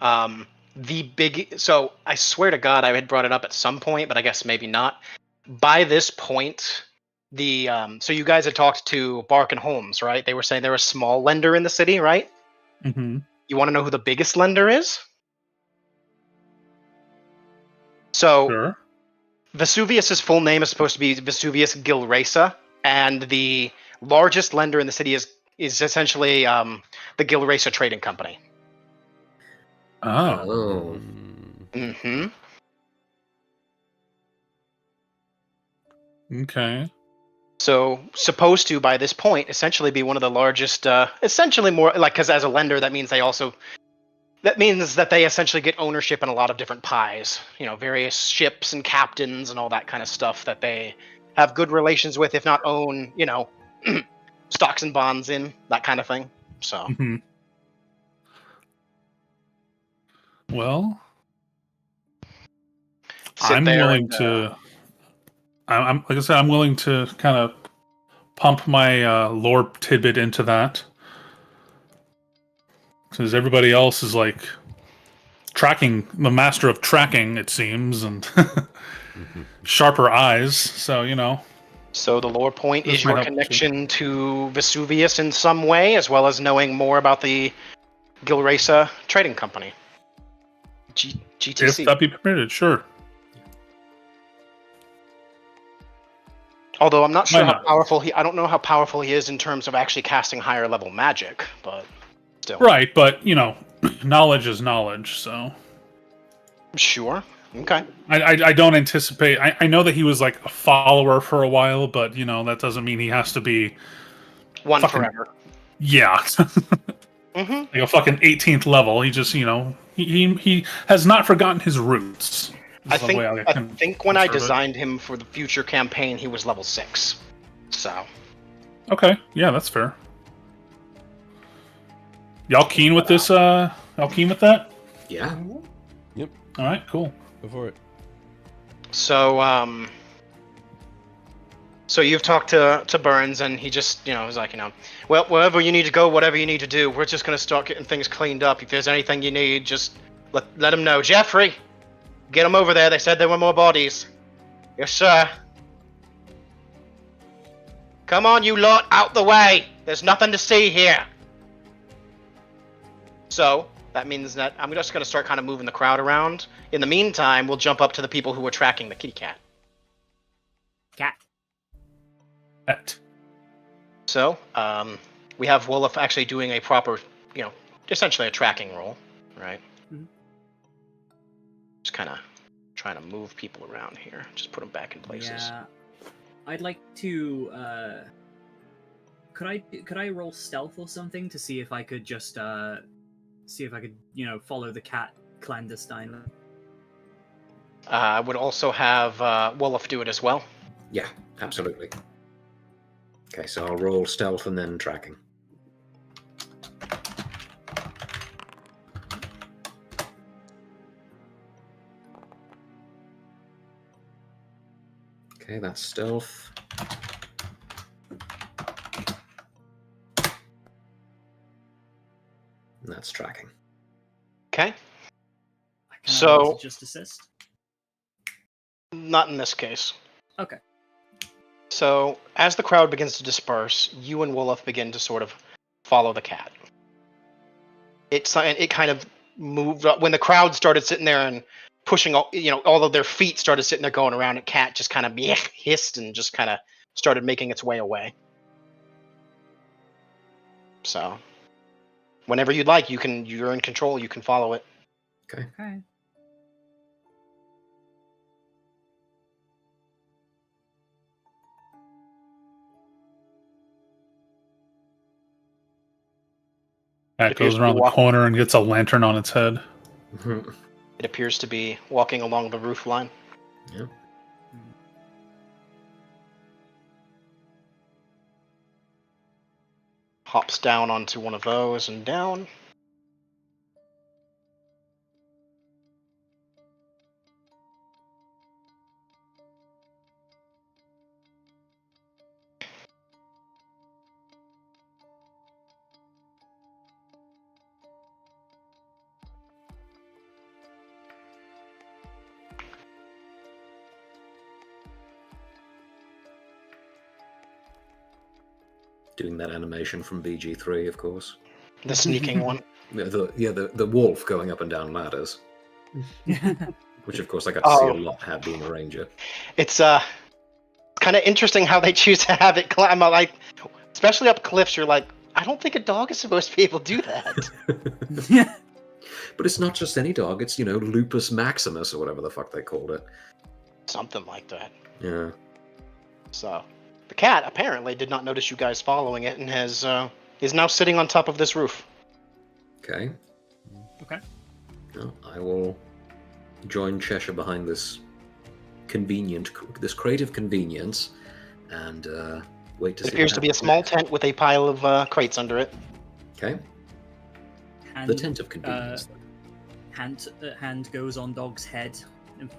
so I swear to God, I had brought it up at some point, but I guess maybe not. By this point, so you guys had talked to Bark and Holmes, right? They were saying they're a small lender in the city, right? Mm-hmm. You want to know who the biggest lender is? So Sure. Vesuvius's full name is supposed to be Vesuvius Gilresa, and the largest lender in the city is essentially the Gilresa Trading Company. Oh. Mm-hmm. Okay. So supposed to, by this point, essentially be one of the largest, essentially more like, because as a lender, that means that they essentially get ownership in a lot of different pies, various ships and captains and all that kind of stuff that they have good relations with, if not own, stocks and bonds in, that kind of thing. So. Mm-hmm. Well, I'm willing to. I'm like I said, I'm willing to kind of pump my lore tidbit into that because everybody else is like tracking, the master of tracking, it seems, and sharper eyes. So So the lore point This is might your help connection to Vesuvius in some way, as well as knowing more about the Gilresa Trading Company. GTC. If that be permitted, sure. Although I'm not Why sure how not? powerful I don't know how powerful he is in terms of actually casting higher level magic, but still. Right, but knowledge is knowledge, so. Sure. Okay. I don't anticipate. I know that he was like a follower for a while, but that doesn't mean he has to be One fucking, forever. Yeah. Mm-hmm. Like a fucking 18th level. He just he has not forgotten his roots. I think when I designed him for the future campaign, he was level 6. So. Okay, yeah, that's fair. Y'all keen with this? Y'all keen with that? Yeah. Yep. All right, cool. Go for it. So, so you've talked to Burns, and he just, was like, well, wherever you need to go, whatever you need to do, we're just going to start getting things cleaned up. If there's anything you need, just let him know. Jeffrey, get them over there. They said there were more bodies. Yes, sir. Come on, you lot, out the way. There's nothing to see here. So, that means that I'm just going to start kind of moving the crowd around. In the meantime, we'll jump up to the people who are tracking the kitty cat. Cat. Pet. So, we have Wolof actually doing a proper, essentially a tracking roll, right? Mhm. Just kind of trying to move people around here. Just put them back in places. Yeah. I'd like to. Could I roll stealth or something to see if I could just follow the cat clandestinely? I would also have Wolof do it as well. Yeah, absolutely. Okay, so I'll roll stealth and then tracking. Okay, that's stealth. And that's tracking. Okay. Can I So- also just assist? Not in this case. Okay. So, as the crowd begins to disperse, you and Wolof begin to sort of follow the cat. It kind of moved up when the crowd started sitting there and pushing all of their feet started sitting there going around, and cat just kind of hissed and just kind of started making its way away. So, whenever you'd like, you're in control, you can follow it. Okay. Okay. Cat appears goes to be around the walking- corner and gets a lantern on its head. It appears to be walking along the roof line. Yeah. Hops down onto one of those and down. Doing that animation from BG3, of course. The sneaking one. The wolf going up and down ladders, which of course I got to see a lot have being a ranger. It's kind of interesting how they choose to have it climb. Like, especially up cliffs, you're like, I don't think a dog is supposed to be able to do that. But it's not just any dog, it's, Lupus Maximus or whatever the fuck they called it. Something like that. Yeah. So, the cat apparently did not notice you guys following it and is now sitting on top of this roof. Okay. Okay. Well, I will join Chesher behind this creative convenience, and wait to see. It appears to be a small tent with a pile of crates under it. Okay. The tent of convenience. Hand goes on dog's head,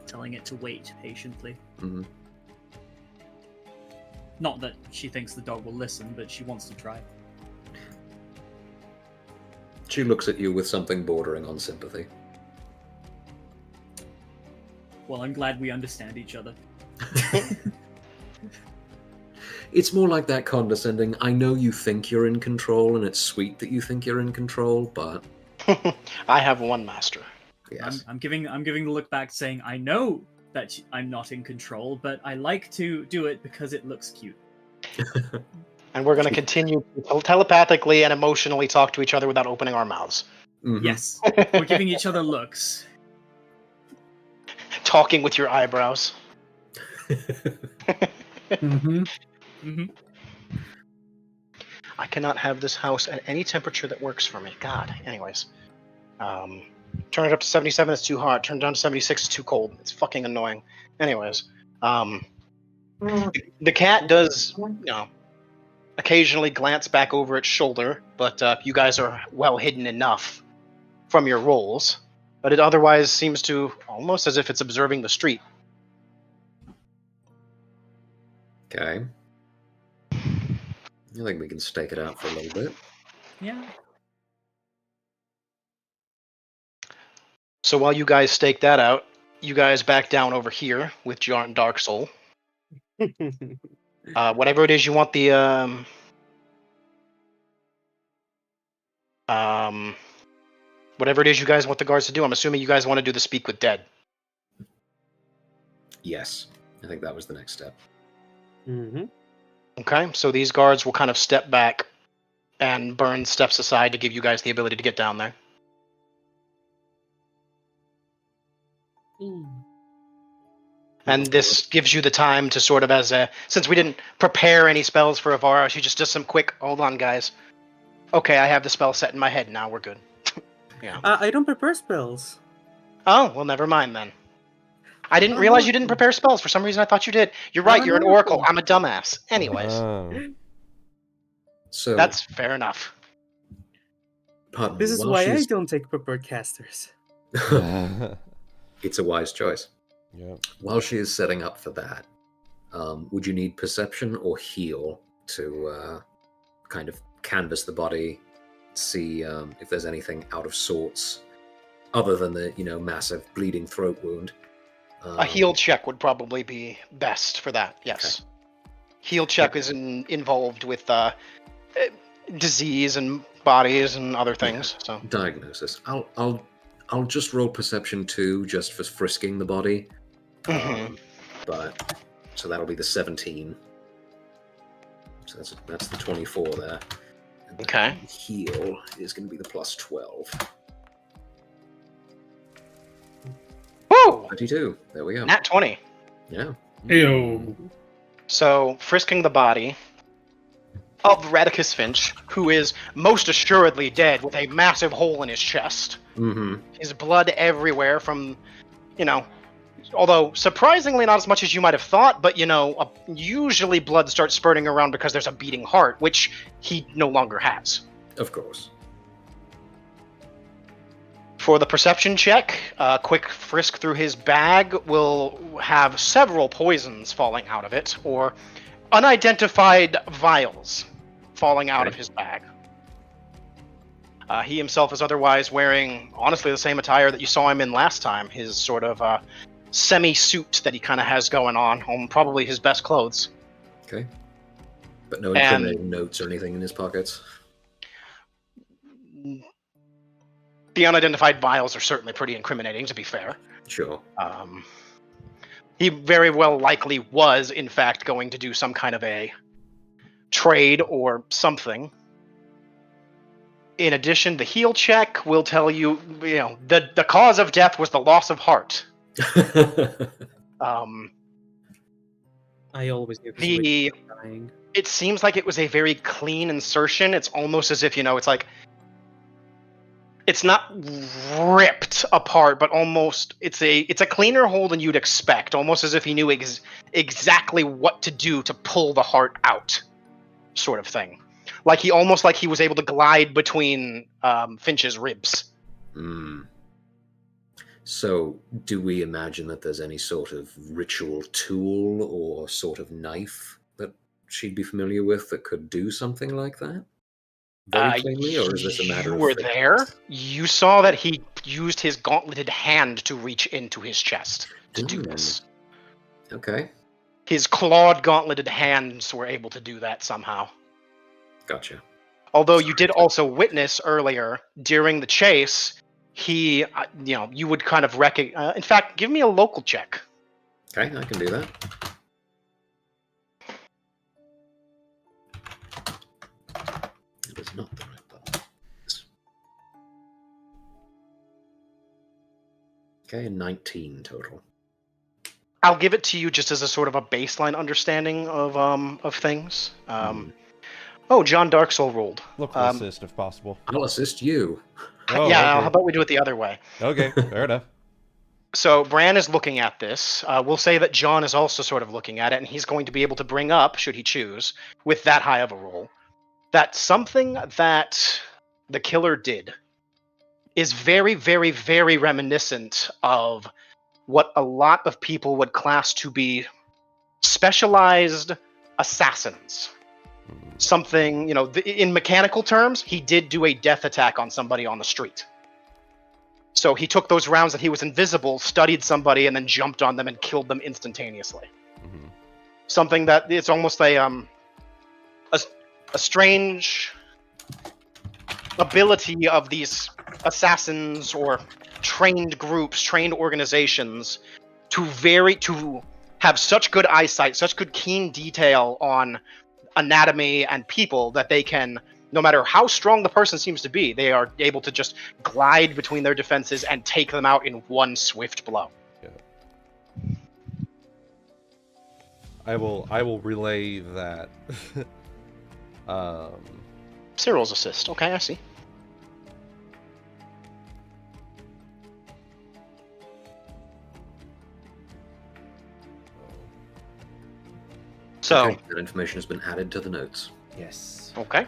telling it to wait patiently. Mm-hmm. Not that she thinks the dog will listen, but she wants to try. She looks at you with something bordering on sympathy. Well, I'm glad we understand each other. It's more like that condescending, I know you think you're in control, and it's sweet that you think you're in control, but... I have one master. Yes. I'm giving the look back, saying, I know that I'm not in control, but I like to do it because it looks cute. And we're going to continue to telepathically and emotionally talk to each other without opening our mouths. Mhm. Yes, we're giving each other looks. Talking with your eyebrows. Mm-hmm. Mm-hmm. I cannot have this house at any temperature that works for me. God. Anyways. Turn it up to 77, it's too hot. Turn it down to 76, it's too cold. It's fucking annoying. Anyways. The cat does, occasionally glance back over its shoulder, but you guys are well hidden enough from your rolls. But it otherwise seems to almost as if it's observing the street. Okay. I think we can stake it out for a little bit. Yeah. So while you guys stake that out, you guys back down over here with Darksoul. Whatever it is you want the whatever it is you guys want the guards to do. I'm assuming you guys want to do the speak with dead. Yes. I think that was the next step. Mm-hmm. Okay, so these guards will kind of step back and Burn steps aside to give you guys the ability to get down there. And this gives you the time to sort of since we didn't prepare any spells for Avara, she just does some quick, hold on guys. Okay, I have the spell set in my head now, we're good. Yeah. I don't prepare spells. Oh, well never mind then. I didn't realize you didn't prepare spells. For some reason I thought you did. You're right, you're an oracle. I'm a dumbass. Anyways. So that's fair enough. Pardon This me, is while why I she's- don't take prepared casters. It's a wise choice. Yeah. While she is setting up for that, would you need perception or heal to kind of canvass the body, see if there's anything out of sorts, other than the massive bleeding throat wound? A heal check would probably be best for that. Yes. Okay. Heal check is involved with disease and bodies and other things. So diagnosis. I'll just roll perception 2 just for frisking the body. But so that'll be the 17. So that's the 24 there. And okay. Heal is going to be the plus 12. Woo! 22. There we go. Nat 20. Yeah. Ew. So frisking the body. of Radicus Finch, who is most assuredly dead with a massive hole in his chest. Mm-hmm. His blood everywhere from, although surprisingly not as much as you might have thought, but usually blood starts spurting around because there's a beating heart, which he no longer has. Of course. For the perception check, a quick frisk through his bag will have several poisons falling out of it, or unidentified vials falling out of his bag. He himself is otherwise wearing, honestly, the same attire that you saw him in last time. His sort of semi-suit that he kind of has going on probably his best clothes. Okay. But no incriminating notes or anything in his pockets? The unidentified vials are certainly pretty incriminating, to be fair. Sure. He very well likely was, in fact, going to do some kind of a trade or something. In addition, the heal check will tell you, the cause of death was the loss of heart. I always knew dying. It seems like it was a very clean insertion. It's almost as if, it's like, it's not ripped apart, but almost it's a cleaner hole than you'd expect, almost as if he knew exactly what to do to pull the heart out, sort of thing. Like he was able to glide between Finch's ribs. So, do we imagine that there's any sort of ritual tool or sort of knife that she'd be familiar with that could do something like that? Very cleanly, or is this a matter of... You were there. You saw that he used his gauntleted hand to reach into his chest to do this. Okay. His clawed gauntleted hands were able to do that somehow. Gotcha. Although you did also witness earlier, during the chase, he, you would kind of recognize... in fact, give me a local check. Okay, I can do that. It is not the right button. Okay, 19 total. I'll give it to you just as a sort of a baseline understanding of things. Oh, John Darksoul rolled. Local assist if possible. I'll assist you. Oh, yeah, okay. how about we do it the other way? Okay, fair enough. So Bran is looking at this. We'll say that John is also sort of looking at it, and he's going to be able to bring up, should he choose, with that high of a roll, that something that the killer did is very, very, very reminiscent of what a lot of people would class to be specialized assassins. Something, in mechanical terms, he did do a death attack on somebody on the street. So he took those rounds that he was invisible, studied somebody, and then jumped on them and killed them instantaneously. Mm-hmm. Something that it's almost a strange ability of these assassins or trained groups, trained organizations to have such good eyesight, such good keen detail on anatomy and people that they can, no matter how strong the person seems to be, they are able to just glide between their defenses and take them out in one swift blow. Yeah. I will relay that. Cyril's assist. Okay, I see. So, okay, that information has been added to the notes. Yes. Okay.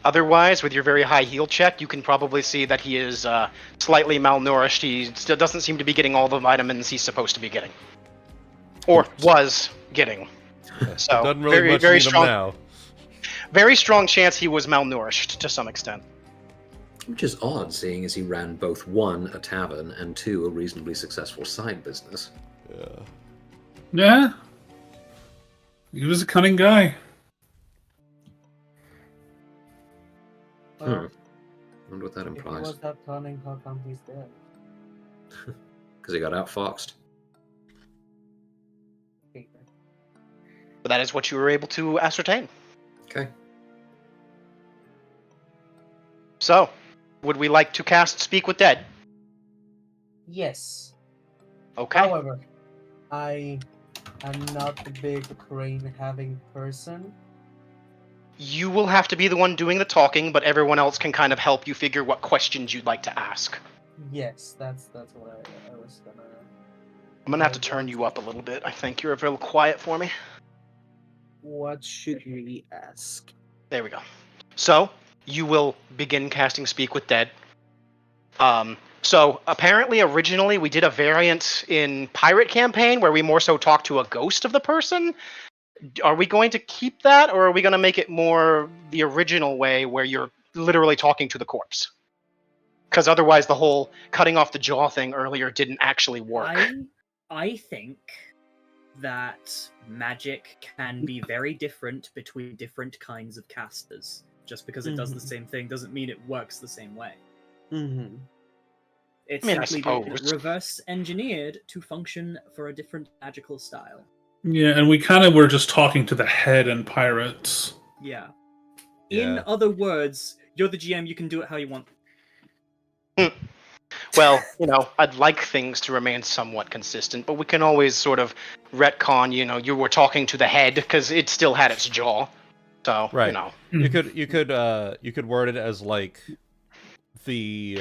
Otherwise, with your very high heal check, you can probably see that he is slightly malnourished. He still doesn't seem to be getting all the vitamins he's supposed to be getting, or was getting. So doesn't really very need strong. him now. Very strong chance he was malnourished to some extent. Which is odd, seeing as he ran both one, a tavern, and two, a reasonably successful side business. Yeah. Yeah. He was a cunning guy. Wonder what that If he implies. was that cunning, how come he's dead? Because he got outfoxed. But that is what you were able to ascertain. Okay. So, would we like to cast Speak with Dead? Yes. Okay. However, I am not a big brain-having person. You will have to be the one doing the talking, but everyone else can kind of help you figure what questions you'd like to ask. Yes, that's what I was gonna. I'm gonna have to turn you up a little bit. I think you're a little quiet for me. What should we ask? There we go. So, you will begin casting Speak with Dead. So, apparently, originally, we did a variant in Pirate Campaign where we more so talked to a ghost of the person. Are we going to keep that, or are we going to make it more the original way where you're literally talking to the corpse? Because otherwise, the whole cutting off the jaw thing earlier didn't actually work. I think that magic can be very different between different kinds of casters. Just because it does the same thing doesn't mean it works the same way. Mm-hmm. It's I simply been suppose. reverse engineered to function for a different magical style. Yeah, and we kind of were just talking to the head and pirates. Yeah. Yeah. In other words, you're the GM, you can do it how you want. Well, I'd like things to remain somewhat consistent, but we can always sort of retcon, you were talking to the head, because it still had its jaw. So, Right. You could word it as like the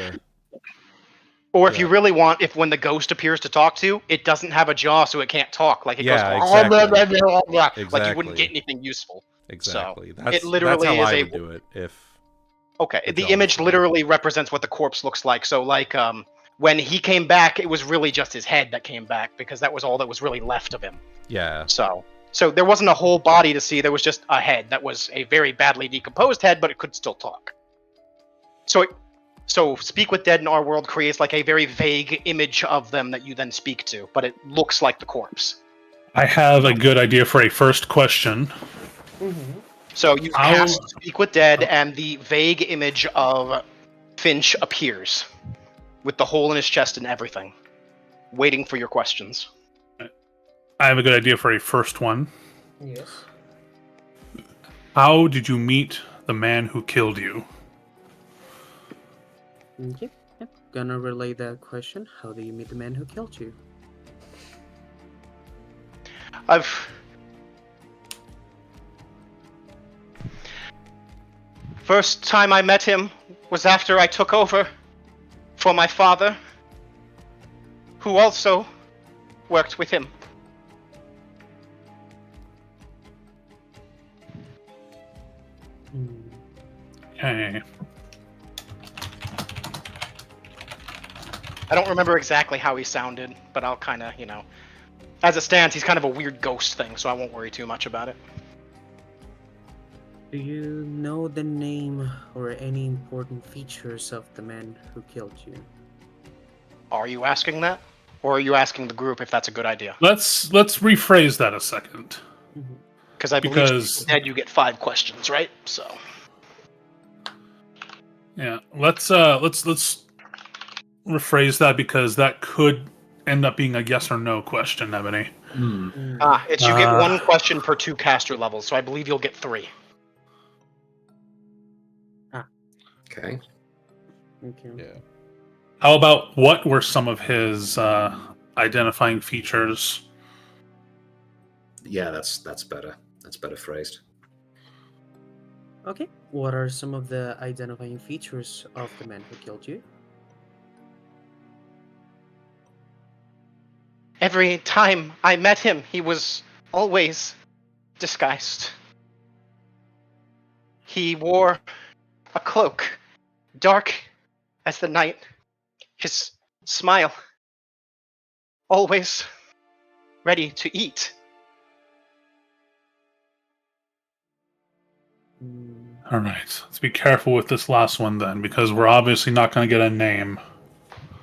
Or if you really want, if when the ghost appears to talk to, it doesn't have a jaw, so it can't talk. Like it goes, exactly. blah, blah, blah, blah, like you Exactly. wouldn't get anything useful. Exactly. So, That's it literally how is I a would do it if Okay, the the jaw image was literally represents what the corpse looks like. So, like, when he came back, it was really just his head that came back because that was all that was really left of him. Yeah. So there wasn't a whole body to see. There was just a head that was a very badly decomposed head, but it could still talk. So Speak with Dead in our world creates like a very vague image of them that you then speak to, but it looks like the corpse. I have a good idea for a first question. Mm-hmm. So you cast Speak with Dead, and the vague image of Finch appears with the hole in his chest and everything, waiting for your questions. I have a good idea for a first one. Yes. How did you meet the man who killed you? Yep. Gonna relay that question. How do you meet the man who killed you? First time I met him was after I took over for my father, who also worked with him. Okay. I don't remember exactly how he sounded, but I'll kind of, as it stands, he's kind of a weird ghost thing, so I won't worry too much about it. Do you know the name or any important features of the man who killed you? Are you asking that? Or are you asking the group if that's a good idea? Let's rephrase that a second. Because I believe instead you get 5 questions, right? So. Yeah, let's rephrase that because that could end up being a yes or no question, Ebony. You get 1 question per 2 caster levels, so I believe you'll get 3. Okay. Yeah. How about what were some of his identifying features? Yeah, that's better. That's better phrased. Okay. What are some of the identifying features of the man who killed you? Every time I met him, he was always disguised. He wore a cloak, dark as the night. His smile, always ready to eat. All right, let's be careful with this last one then, because we're obviously not going to get a name.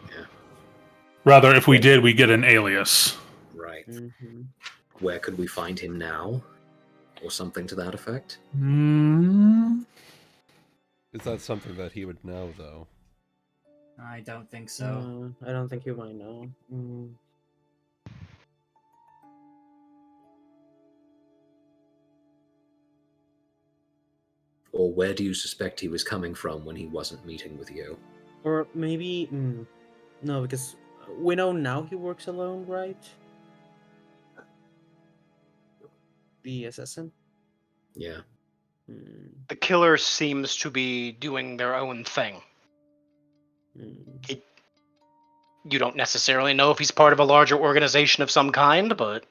Yeah. Rather, if we did, we get an alias. Right. Where could we find him now? Or something to that effect? Is that something that he would know, though? I don't think so. I don't think you might know. Or where do you suspect he was coming from when he wasn't meeting with you? Or maybe... no, because we know now he works alone, right? The assassin? Yeah. The killer seems to be doing their own thing. You don't necessarily know if he's part of a larger organization of some kind, but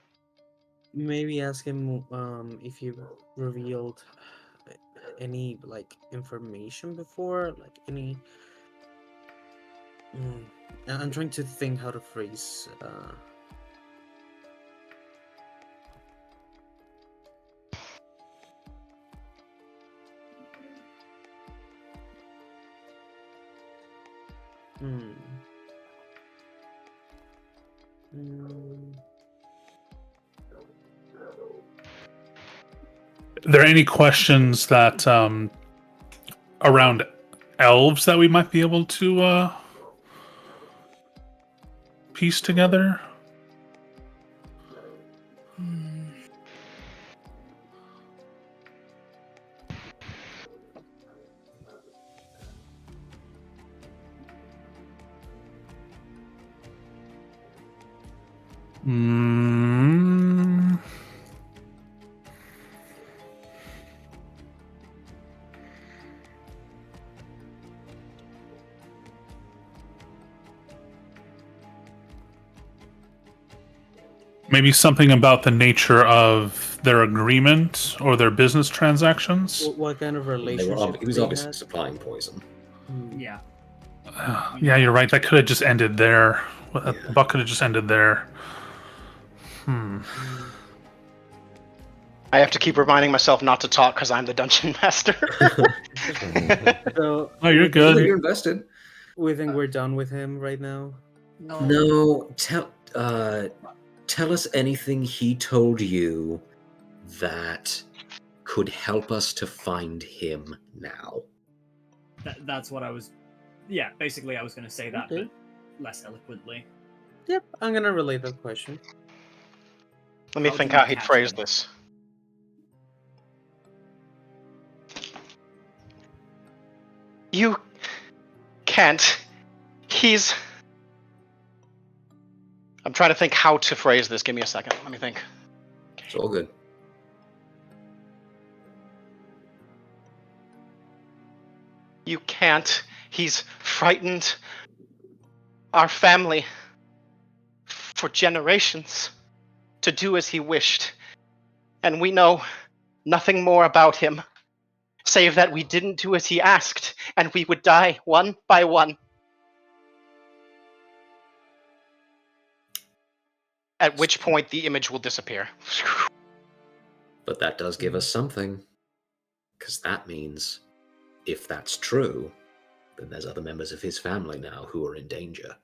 Maybe ask him if he revealed any information before, any. I'm trying to think how to phrase. Are there any questions that around elves that we might be able to piece together? Maybe something about the nature of their agreement or their business transactions. What kind of relationship? He was they obviously had? supplying poison. Yeah. Yeah, you're right. That could have just ended there. The buck could have just ended there. I have to keep reminding myself not to talk because I'm the dungeon master. So, Oh, you're good. You're invested. we think we're done with him right now. No, tell us anything he told you that could help us to find him now. That's what I was. Yeah, basically, I was going to say that, Okay. but less eloquently. Yep, I'm gonna relay that question. Let me How think do you how he'd catch phrase him? this. You can't. He's. I'm trying to think how to phrase this. Give me a second. Let me think. It's all good. You can't. He's frightened our family for generations to do as he wished. And we know nothing more about him, save that we didn't do as he asked, and we would die one by one. At which point the image will disappear. But that does give us something. Because that means, if that's true, then there's other members of his family now who are in danger.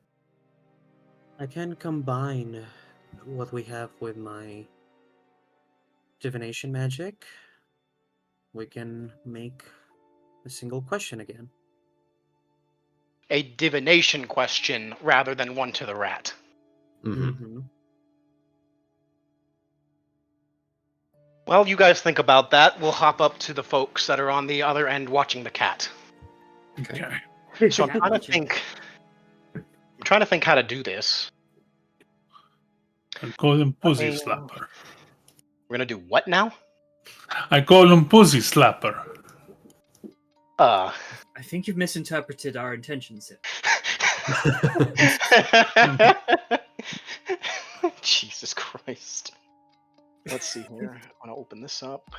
I can combine what we have with my divination magic. We can make a single question again. A divination question rather than one to the rat. Mm-hmm. Well, you guys think about that. We'll hop up to the folks that are on the other end watching the cat. Okay. So I'm trying to think. I'm trying to think how to do this. I call him Pussy Slapper. We're gonna do what now? I call him Pussy Slapper. I think you've misinterpreted our intentions here. Jesus Christ. Let's see here. I want to open this up.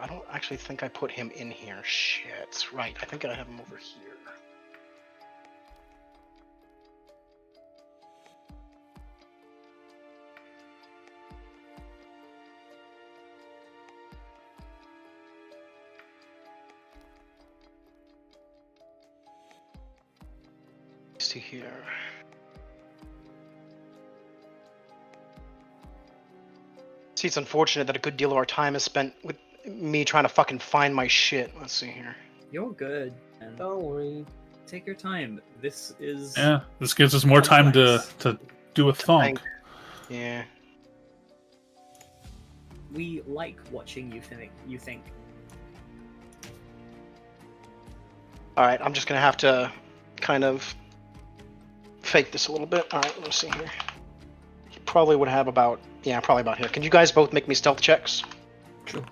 I don't actually think I put him in here. Shit. Right. I think I have him over here. Let's see here. See, it's unfortunate that a good deal of our time is spent with me trying to fucking find my shit. Let's see here. You're good. And Don't worry. take your time. This is. Yeah, this gives us more time complex. to do a thonk. Yeah. We like watching you think. Alright, I'm just gonna have to kind of fake this a little bit. Alright, let's see here. He probably would have about, probably about here. Can you guys both make me stealth checks? Sure.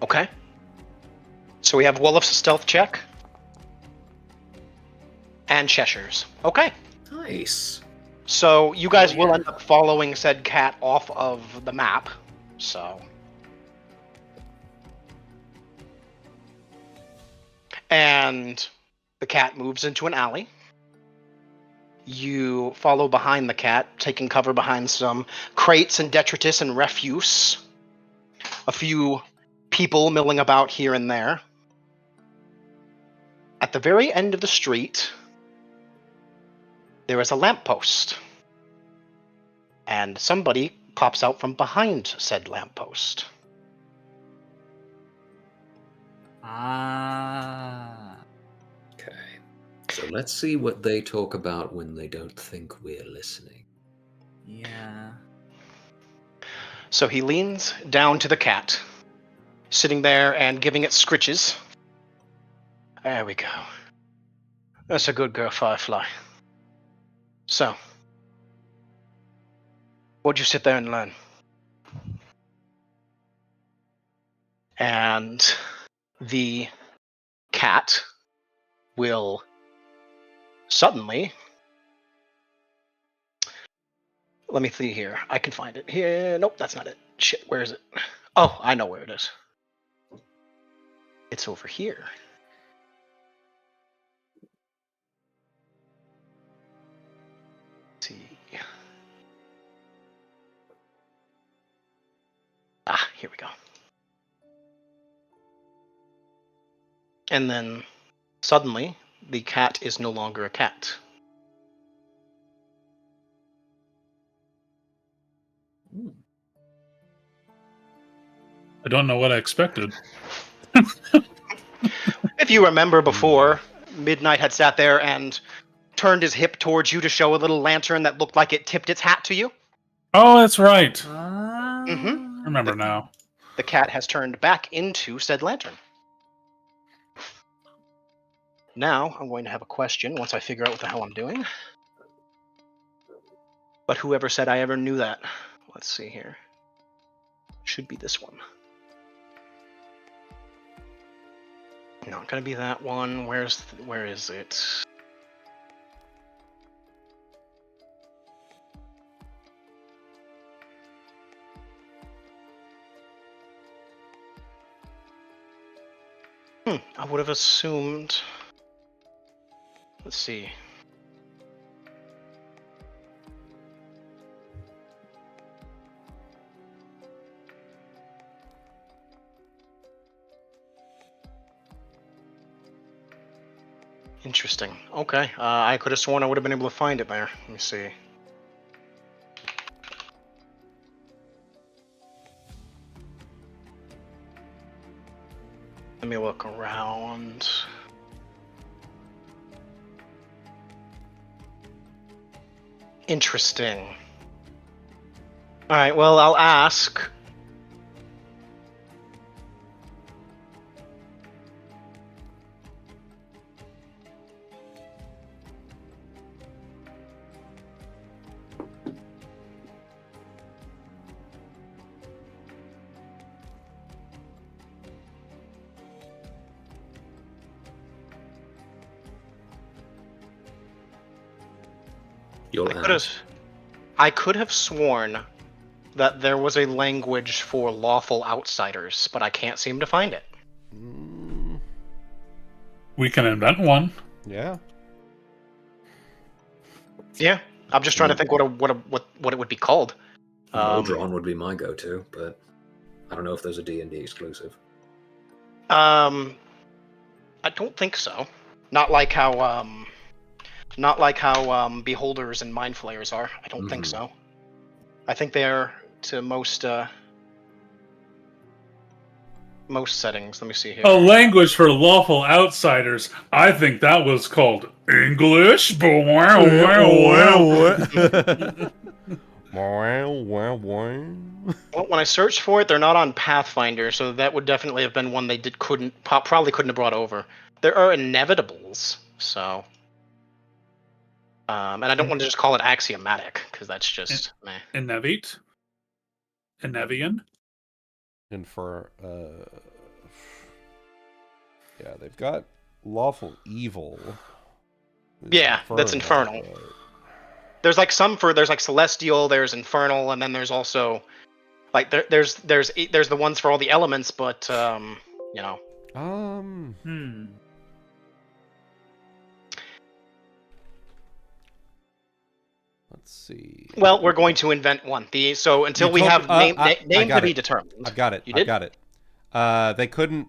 Okay. So we have Wolf's stealth check. And Cheshire's. Okay. Nice. So you guys will end up following said cat off of the map. So. And the cat moves into an alley. You follow behind the cat, taking cover behind some crates and detritus and refuse. A few people milling about here and there. At the very end of the street, there is a lamppost. And somebody pops out from behind said lamppost. Ah. Okay. So let's see what they talk about when they don't think we're listening. Yeah. So he leans down to the cat, sitting there and giving it scritches. There we go. That's a good girl, Firefly. So, what'd you sit there and learn? And the cat will suddenly... Let me see here. I can find it here. Nope, that's not it. Shit, where is it? Oh, I know where it is. It's over here. Let's see. Ah, here we go. And then suddenly, the cat is no longer a cat. I don't know what I expected. If you remember before, Midnight had sat there and turned his hip towards you to show a little lantern that looked like it tipped its hat to you. Oh, that's right. Mhm. Remember now. The cat has turned back into said lantern. Now, I'm going to have a question once I figure out what the hell I'm doing. But whoever said I ever knew that? Let's see here. Should be this one. Not gonna be that one. Where is it? I would have assumed. Let's see. Interesting. Okay. I could have sworn I would have been able to find it there. Let me see. Let me look around. Interesting. Alright, well, I'll ask. I could have sworn that there was a language for lawful outsiders, but I can't seem to find it. We can invent one. Yeah. Yeah, I'm just trying to think what it would be called. Aldron would be my go-to, but I don't know if there's a D&D exclusive. I don't think so. Not like how beholders and mind flayers are. I don't think so. I think they're to most settings. Let me see here. A language for lawful outsiders. I think that was called English. Well, when I searched for it, they're not on Pathfinder, so that would definitely have been one they probably couldn't have brought over. There are inevitables, so. And I don't want to just call it axiomatic, because that's just meh. Inevit? Inevian? Yeah, they've got lawful evil. Yeah, that's infernal. There's like there's like celestial, there's infernal, and then there's also like there's the ones for all the elements, but you know. Let's see. Well, we're going to invent one. So until we have name to be determined. I've got it. You did? I've got it. They couldn't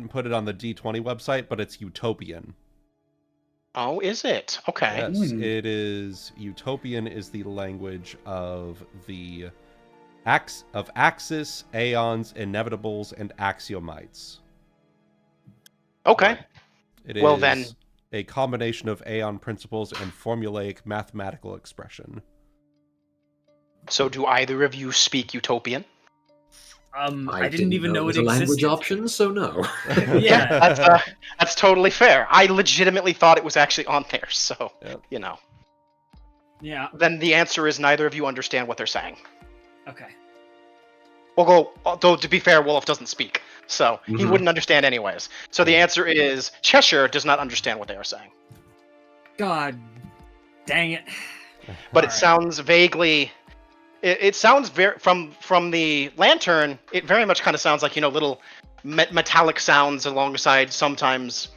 put it on the D20 website, but it's utopian. Oh, is it? Okay. Yes, it is. Utopian is the language of the Axis, Aeons, Inevitables, and Axiomites. Okay. It is well then, a combination of Aeon principles and formulaic mathematical expression. So do either of you speak Utopian? I didn't even know it existed. existed. Language options, so no. Yeah, that's totally fair. I legitimately thought it was actually on there, so you know. Yeah. Then the answer is neither of you understand what they're saying. Okay. We'll go. Though to be fair, Wolf doesn't speak, so he wouldn't understand anyways. So the answer is Chesher does not understand what they are saying. God, dang it! But it sounds vaguely. It sounds very from the lantern. It very much kind of sounds like, you know, little metallic sounds alongside sometimes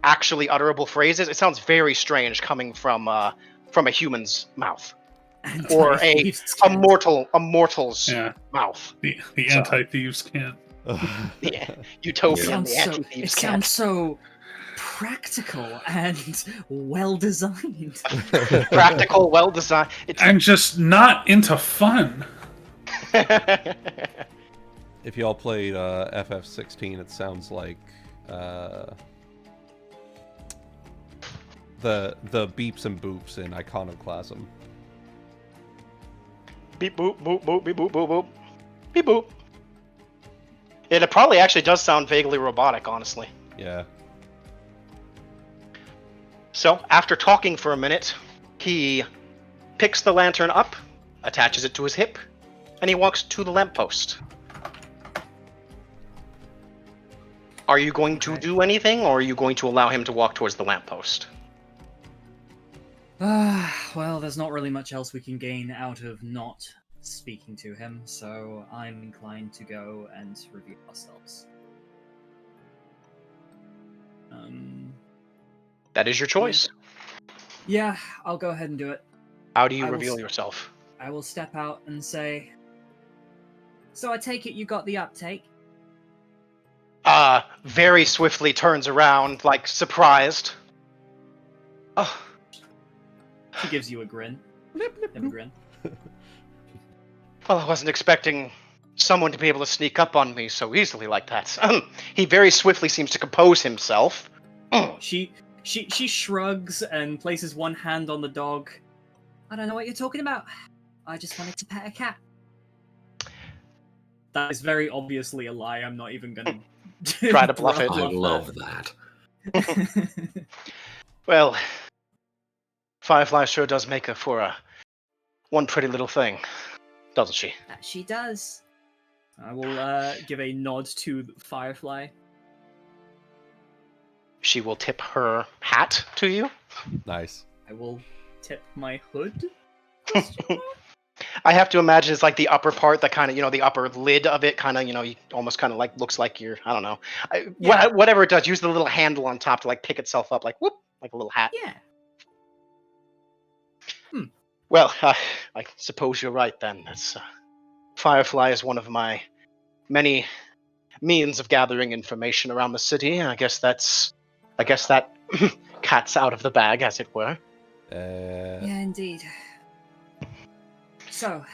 actually utterable phrases. It sounds very strange coming from a human's mouth or a mortal's mouth. The anti-thieves can't. Yeah, Utopian. It sounds so practical and well designed. Practical, well designed. I'm just not into fun. If y'all played FF16, it sounds like the beeps and boops in Iconoclasm. Beep boop boop boop beep boop boop boop beep boop. It probably actually does sound vaguely robotic, honestly. Yeah. So, after talking for a minute, he picks the lantern up, attaches it to his hip, and he walks to the lamppost. Are you going to do anything, or are you going to allow him to walk towards the lamppost? Well, there's not really much else we can gain out of not speaking to him, so I'm inclined to go and reveal ourselves. That is your choice. Yeah, I'll go ahead and do it. How do you reveal yourself? I will step out and say, so I take it you got the uptake? Very swiftly turns around, like, surprised. Oh. He gives you a grin. A grin. Well, I wasn't expecting someone to be able to sneak up on me so easily like that. He very swiftly seems to compose himself. She shrugs and places one hand on the dog. I don't know what you're talking about. I just wanted to pet a cat. That is very obviously a lie. I'm not even gonna try to bluff it. I love that. Well, Firefly sure does make her for one pretty little thing, doesn't she? That she does. I will give a nod to Firefly. She will tip her hat to you. Nice. I will tip my hood. I have to imagine it's like the upper part, that kind of, you know, the upper lid of it, kind of, you know, almost kind of like looks like you're, I don't know, whatever it does. Use the little handle on top to like pick itself up, like whoop, like a little hat. Yeah. Well, I suppose you're right then. That's Firefly is one of my many means of gathering information around the city. I guess that cat's out of the bag, as it were. Yeah, indeed. So,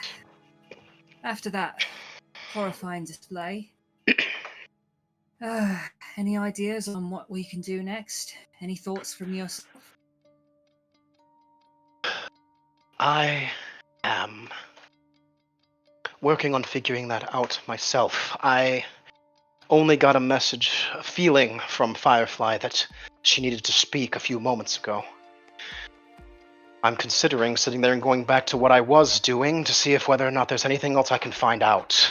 after that horrifying display, any ideas on what we can do next? Any thoughts from yourself? I am working on figuring that out myself. I only got a feeling from Firefly that she needed to speak a few moments ago. I'm considering sitting there and going back to what I was doing to see if whether or not there's anything else I can find out.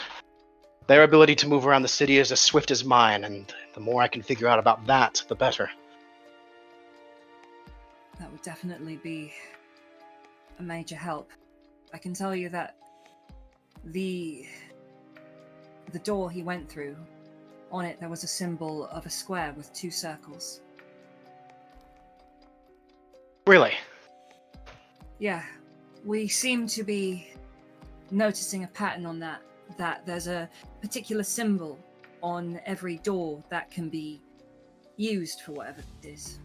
Their ability to move around the city is as swift as mine, and the more I can figure out about that, the better. That would definitely be a major help. I can tell you that the door he went through, on it there was a symbol of a square with 2 circles. Really? Yeah, we seem to be noticing a pattern on that there's a particular symbol on every door that can be used for whatever it is.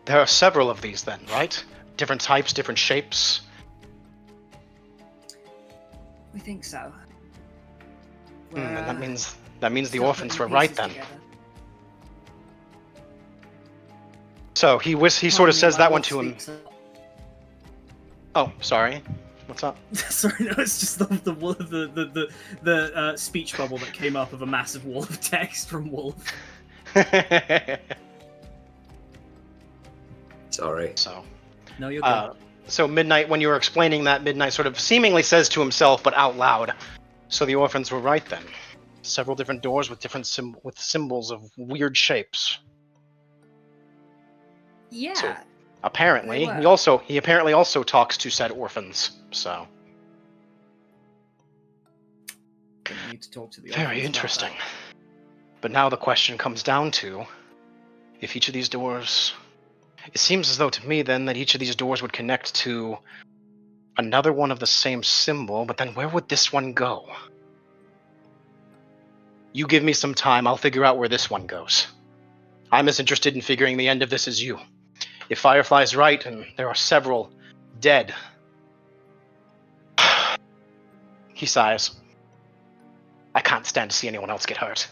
There are several of these then, right? Different types, different shapes. We think so. And that means the still orphans putting were right pieces then. together. So he sort of says My that one wolf to him. speaks up. Oh, sorry. What's up? Sorry, no, it's just the speech bubble that came up of a massive wall of text from Wolf. Sorry. So, No, you're good. so Midnight, when you were explaining that, Midnight sort of seemingly says to himself, but out loud. So the orphans were right then. Several different doors with different symbols of weird shapes. Yeah. So, apparently, They were. he apparently also talks to said orphans. So Gonna need to talk to the very orphans about interesting. that. But now the question comes down to if each of these doors. It seems as though to me then that each of these doors would connect to another one of the same symbol, but then where would this one go? You give me some time, I'll figure out where this one goes. I'm as interested in figuring the end of this as you. If Firefly's right, and there are several dead. He sighs. I can't stand to see anyone else get hurt.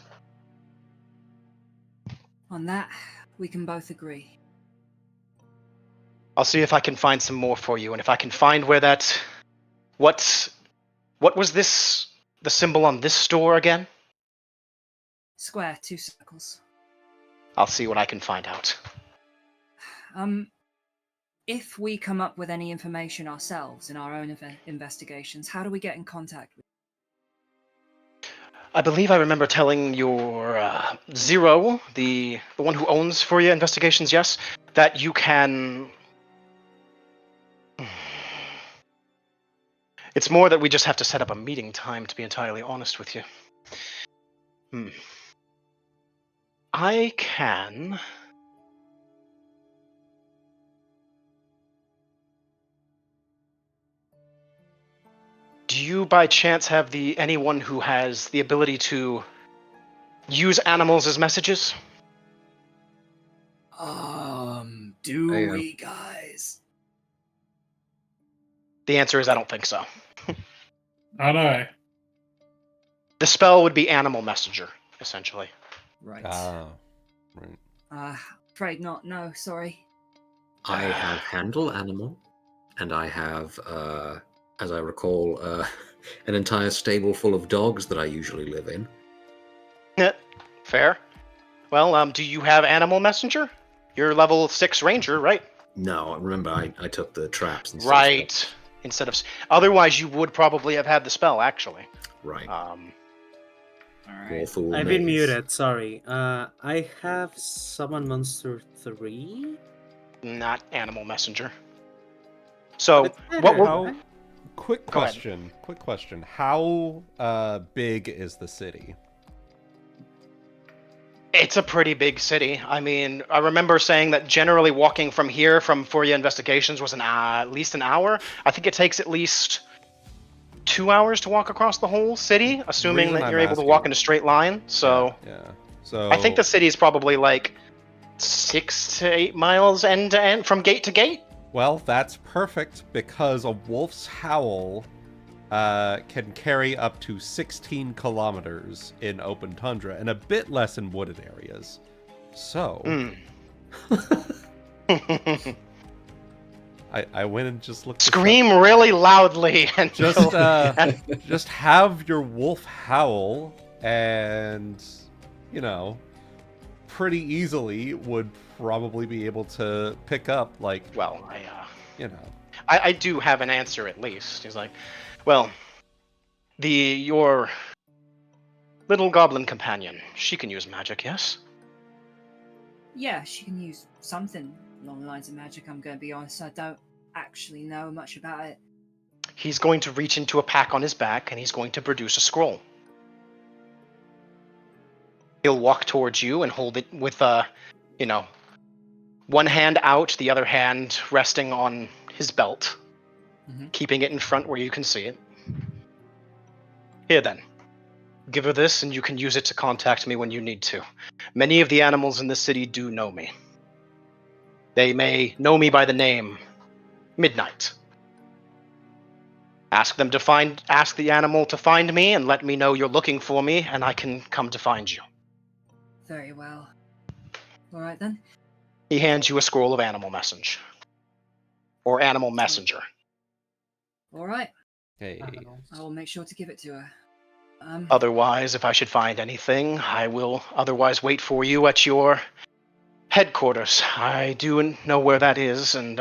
On that, we can both agree. I'll see if I can find some more for you, and if I can find where that... What was this... the symbol on this door again? Square, 2 circles. I'll see what I can find out. If we come up with any information ourselves in our own investigations, how do we get in contact with I believe I remember telling your Zero, the one who owns Furiya Investigations, yes, that you can... It's more that we just have to set up a meeting time, to be entirely honest with you. I can... Do you by chance have anyone who has the ability to use animals as messages? Do I, we, guys? The answer is I don't think so. Not I. The spell would be Animal Messenger, essentially. Right. Right. Afraid not, no, sorry. I have handle animal, and I have, as I recall, an entire stable full of dogs that I usually live in. Fair. Well, do you have Animal Messenger? You're level 6 Ranger, right? No, remember I took the traps and Right. Instead of... Otherwise, you would probably have had the spell, actually. Right. All right. Awful I've been maze. muted, sorry. I have Summon Monster 3. Not Animal Messenger. So, But it's what better. we're... Quick Go ahead. question. How big is the city? It's a pretty big city. I mean, I remember saying that generally walking from here, from Furiya Investigations, was at least an hour. I think it takes at least 2 hours to walk across the whole city, assuming Reason that I'm you're able to asking- walk in a straight line. So, Yeah. So I think the city is probably like 6 to 8 miles end to end, from gate to gate. Well, that's perfect because a wolf's howl can carry up to 16 kilometers in open tundra and a bit less in wooded areas. So, I went and just looked. Scream really loudly and Just have your wolf howl, and pretty easily would probably be able to pick up Well, you know. I do have an answer at least. He's like, well, your little goblin companion, she can use magic, yes? Yeah, she can use something along the lines of magic. I'm going to be honest, I don't actually know much about it. He's going to reach into a pack on his back and he's going to produce a scroll. He'll walk towards you and hold it with, one hand out, the other hand resting on his belt, keeping it in front where you can see it. Here then, give her this and you can use it to contact me when you need to. Many of the animals in the city do know me. They may know me by the name Midnight. Ask the animal to find me and let me know you're looking for me and I can come to find you. Very well. Alright then. He hands you a scroll of animal message. Or animal messenger. Alright. Hey. I will make sure to give it to her. Otherwise, if I should find anything, I will otherwise wait for you at your headquarters. I do know where that is, and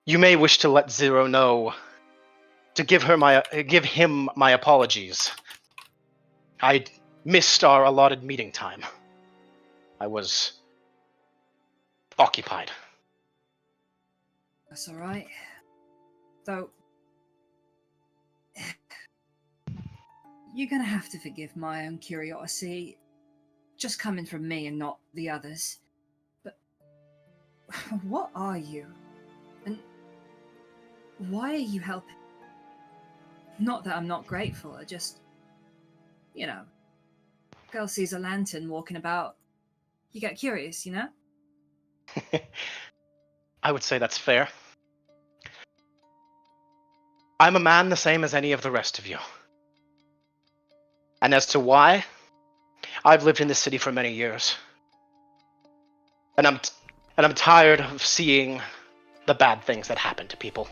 you may wish to let Zero know to give him my apologies. I missed our allotted meeting time. I was occupied. That's alright. Though, you're gonna have to forgive my own curiosity, just coming from me and not the others. But what are you? And why are you helping? Not that I'm not grateful, I just, girl sees a lantern walking about, you get curious, I would say that's fair. I'm a man the same as any of the rest of you. And as to why, I've lived in this city for many years. And I'm tired of seeing the bad things that happen to people.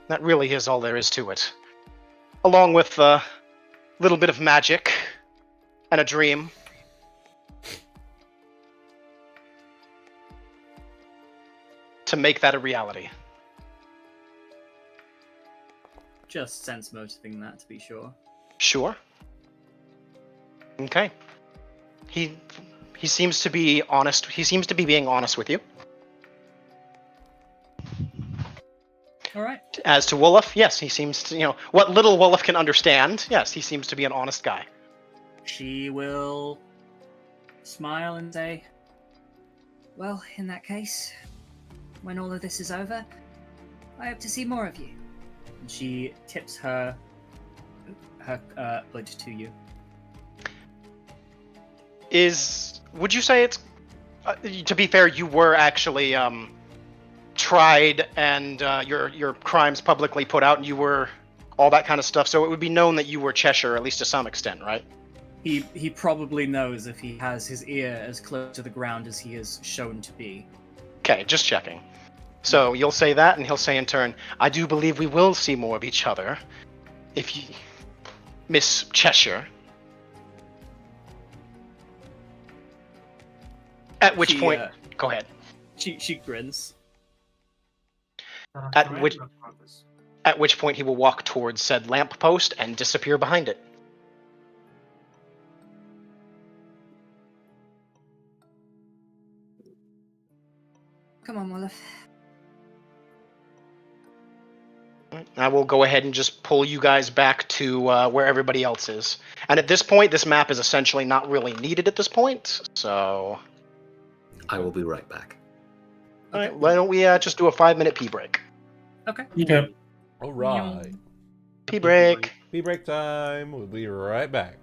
That really is all there is to it. Along with a little bit of magic and a dream. To make that a reality. Just sense motivating that, to be sure. Sure. Okay. He seems to be honest. He seems to be being honest with you. All right. As to Wolof, yes, he seems to, what little Wolof can understand, yes, he seems to be an honest guy. She will smile and say, well, in that case, when all of this is over, I hope to see more of you. And she tips her hood to you. Would you say it's, to be fair, you were actually tried and your crimes publicly put out and you were all that kind of stuff, so it would be known that you were Chesher, at least to some extent, right? He probably knows if he has his ear as close to the ground as he is shown to be. Okay, just checking. So you'll say that, and he'll say in turn, I do believe we will see more of each other. If you... Miss Chesher. At which point... Go ahead. She grins. At which point he will walk towards said lamppost and disappear behind it. Come on, Wolof. I will go ahead and just pull you guys back to where everybody else is. And at this point, this map is essentially not really needed at this point, so... I will be right back. Alright, why don't we just do a 5-minute pee break? Okay. Okay. All right. Pee break. Pee break time. We'll be right back.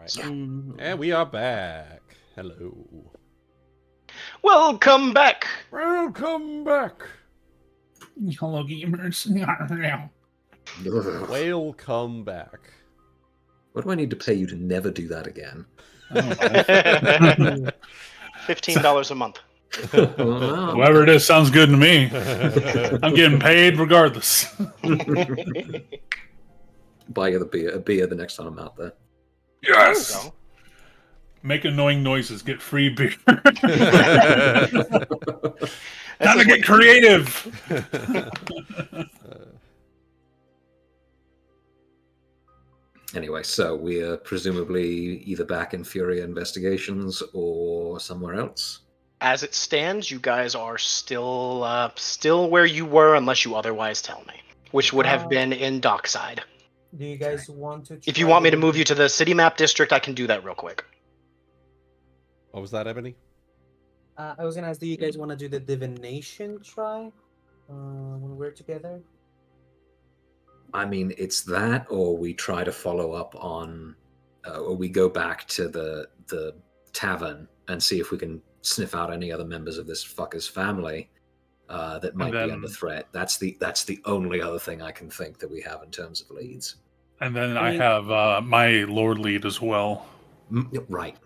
right. Mhm. And we are back. Hello. Welcome back. Welcome back. Hello, gamers. Welcome back. What do I need to pay you to never do that again? $15 a month. Whoever it is sounds good to me. I'm getting paid regardless. Buy you a beer the next time I'm out there. Yes! There we go. Make annoying noises, get free beer. This Time to is get creative! Anyway, so we are presumably either back in Furiya investigations or somewhere else. As it stands, you guys are still where you were, unless you otherwise tell me, which would have been in Dockside. Do you guys want to? If you want me to move you to the city map district, I can do that real quick. What was that, Ebony? I was gonna ask, do you guys want to do the divination try when we're together? I mean, it's that, or we try to follow up on, or we go back to the tavern and see if we can sniff out any other members of this fucker's family that might be under threat. That's the only other thing I can think that we have in terms of leads. And then I have my lord lead as well. Right.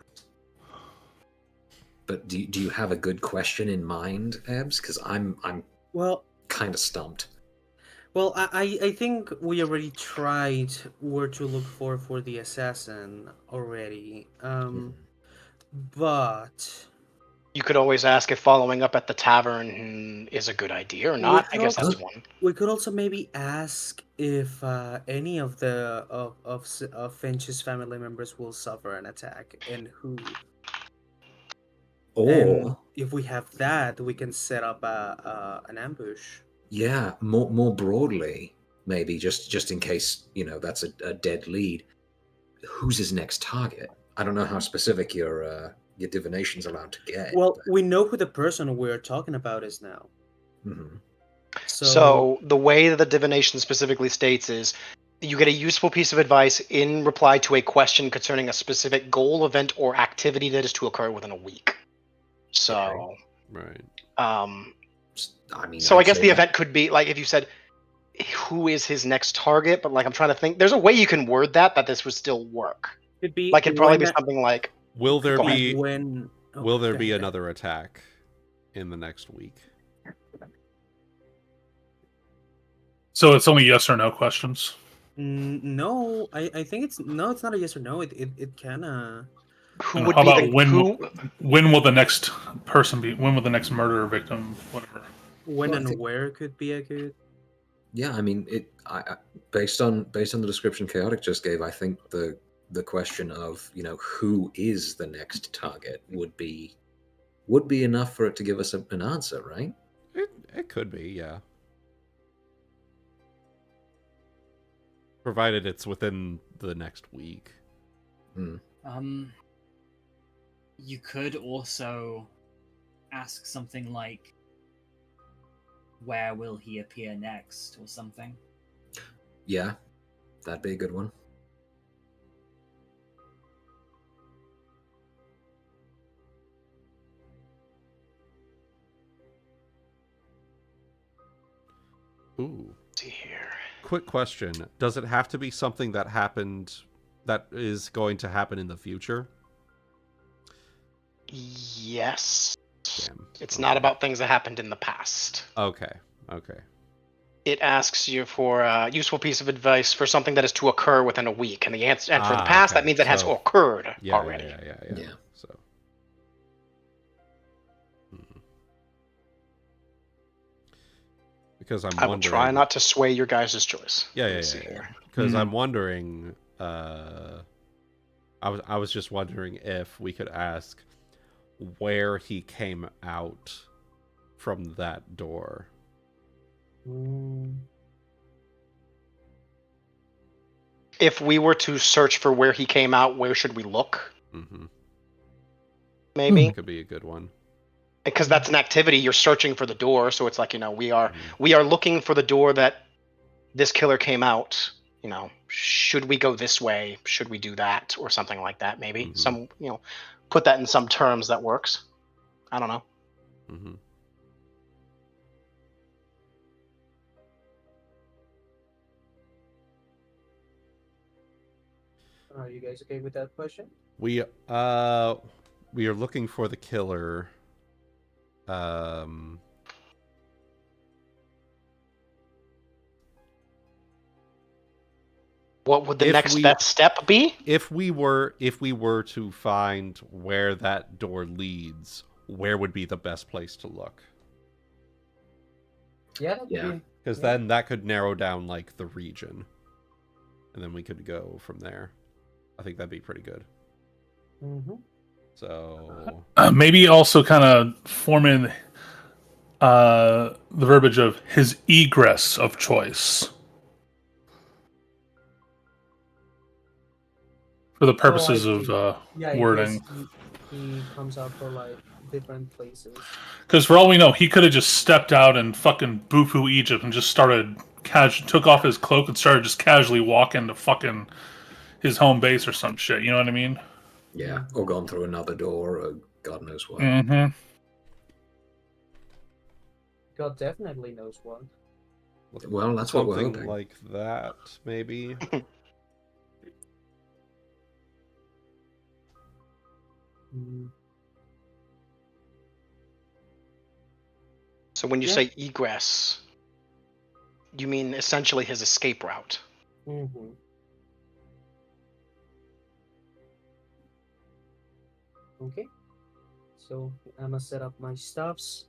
But do you have a good question in mind, Ebbs? Because I'm kind of stumped. Well, I think we already tried where to look for the assassin already. But You could always ask if following up at the tavern is a good idea or not. I guess that's one. we could also maybe ask if any of the of Finch's family members will suffer an attack and who. Or And if we have that, we can set up an ambush. yeah, more broadly, maybe just in case that's a dead lead. Who's his next target? I don't know how specific your divination's allowed to get. Well, we know who the person we're talking about is now. Mm-hmm. So the way that the divination specifically states is you get a useful piece of advice in reply to a question concerning a specific goal, event, or activity that is to occur within a week. So, Right. I mean, so I I'd guess say the that- event could be like if you said, "Who is his next target?" But like I'm trying to think. There's a way you can word that this would still work. it'd be Like it'd probably be when- something like, Will there Go ahead. be when will there go be ahead. another attack in the next week? So it's only yes or no questions. No, I think it's not a yes or no. It kind of. "Who And would how be about the when who?" when will the next person be? When will the next murder victim? Whatever. When Well, I and think- where could be a good. Yeah, I mean, based on the description Chaotic just gave, I think the question of who is the next target would be enough for it to give us an answer, right? It could be, yeah. Provided it's within the next week. You could also ask something like, "Where will he appear next?" or something. Yeah, that'd be a good one. Ooh. Let's see here. Quick question. Does it have to be something that happened that is going to happen in the future? Yes. Damn. It's not about things that happened in the past. Okay. It asks you for a useful piece of advice for something that is to occur within a week, and the answer, and for the past, okay. that means it has So- occurred Yeah, already. Yeah. So. Because I'm I will wondering. try not to sway your guys' choice. Yeah. Let's see here. Because Mhm. I'm wondering. I was just wondering if we could ask where he came out from that door. If we were to search for where he came out, where should we look? Mm-hmm. Maybe That could be a good one. because that's an activity. You're searching for the door, so it's like we are Mhm. we are looking for the door that this killer came out. should we go this way? Should we do that? Or something like that, maybe. Mhm. Some, put that in some terms that works. I don't know. Mm-hmm. Are you guys okay with that question? We are looking for the killer. What would the If next we- best step be? If we were to find where that door leads, where would be the best place to look? Yeah. That'd Yeah. be- Because then that could narrow down like the region, and then we could go from there. I think that'd be pretty good. Mhm. So Maybe also kind of form in the verbiage of his egress of choice. For the purposes I of see. Yeah, in wording. case he comes out for like different places. Because for all we know, he could have just stepped out and fucking boo-foo Egypt and just started took off his cloak and started just casually walking to fucking his home base or some shit. You know what I mean? Yeah, or gone through another door, or God knows what. Mm-hmm. God definitely knows one. Well, that's what we're something hoping. like that, maybe. Mm. So when you Yeah. say egress, you mean essentially his escape route. Mm-hmm. Okay. So I'm gonna set up my stuffs.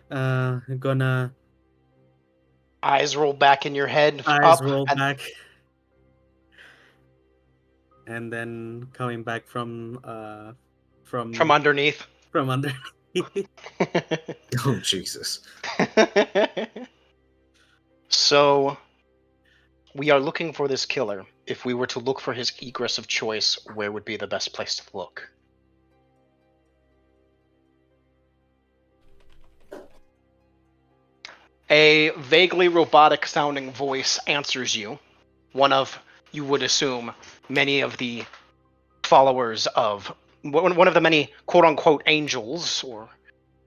I'm gonna Eyes roll back in your head. eyes up, roll and back. And then coming back from from underneath. from under. Oh, Jesus. So, we are looking for this killer. If we were to look for his egress of choice, where would be the best place to look? A vaguely robotic sounding voice answers you. One of, you would assume, many of the followers of, one of the many quote unquote angels or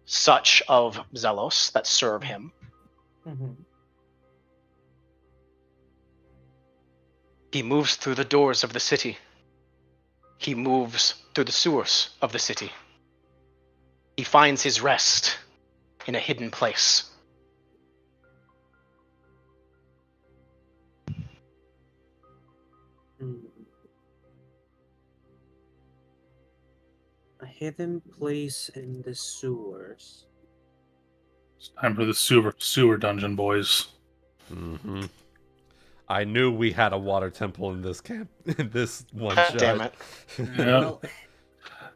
such of Zelos that serve him. Mhm. He moves through the doors of the city. He moves through the sewers of the city. He finds his rest in a hidden place. Mm. A hidden place in the sewers. It's time for the sewer dungeon, boys. Mm-hmm. I knew we had a water temple in this camp. In this one God shot. damn it. Yeah. Well,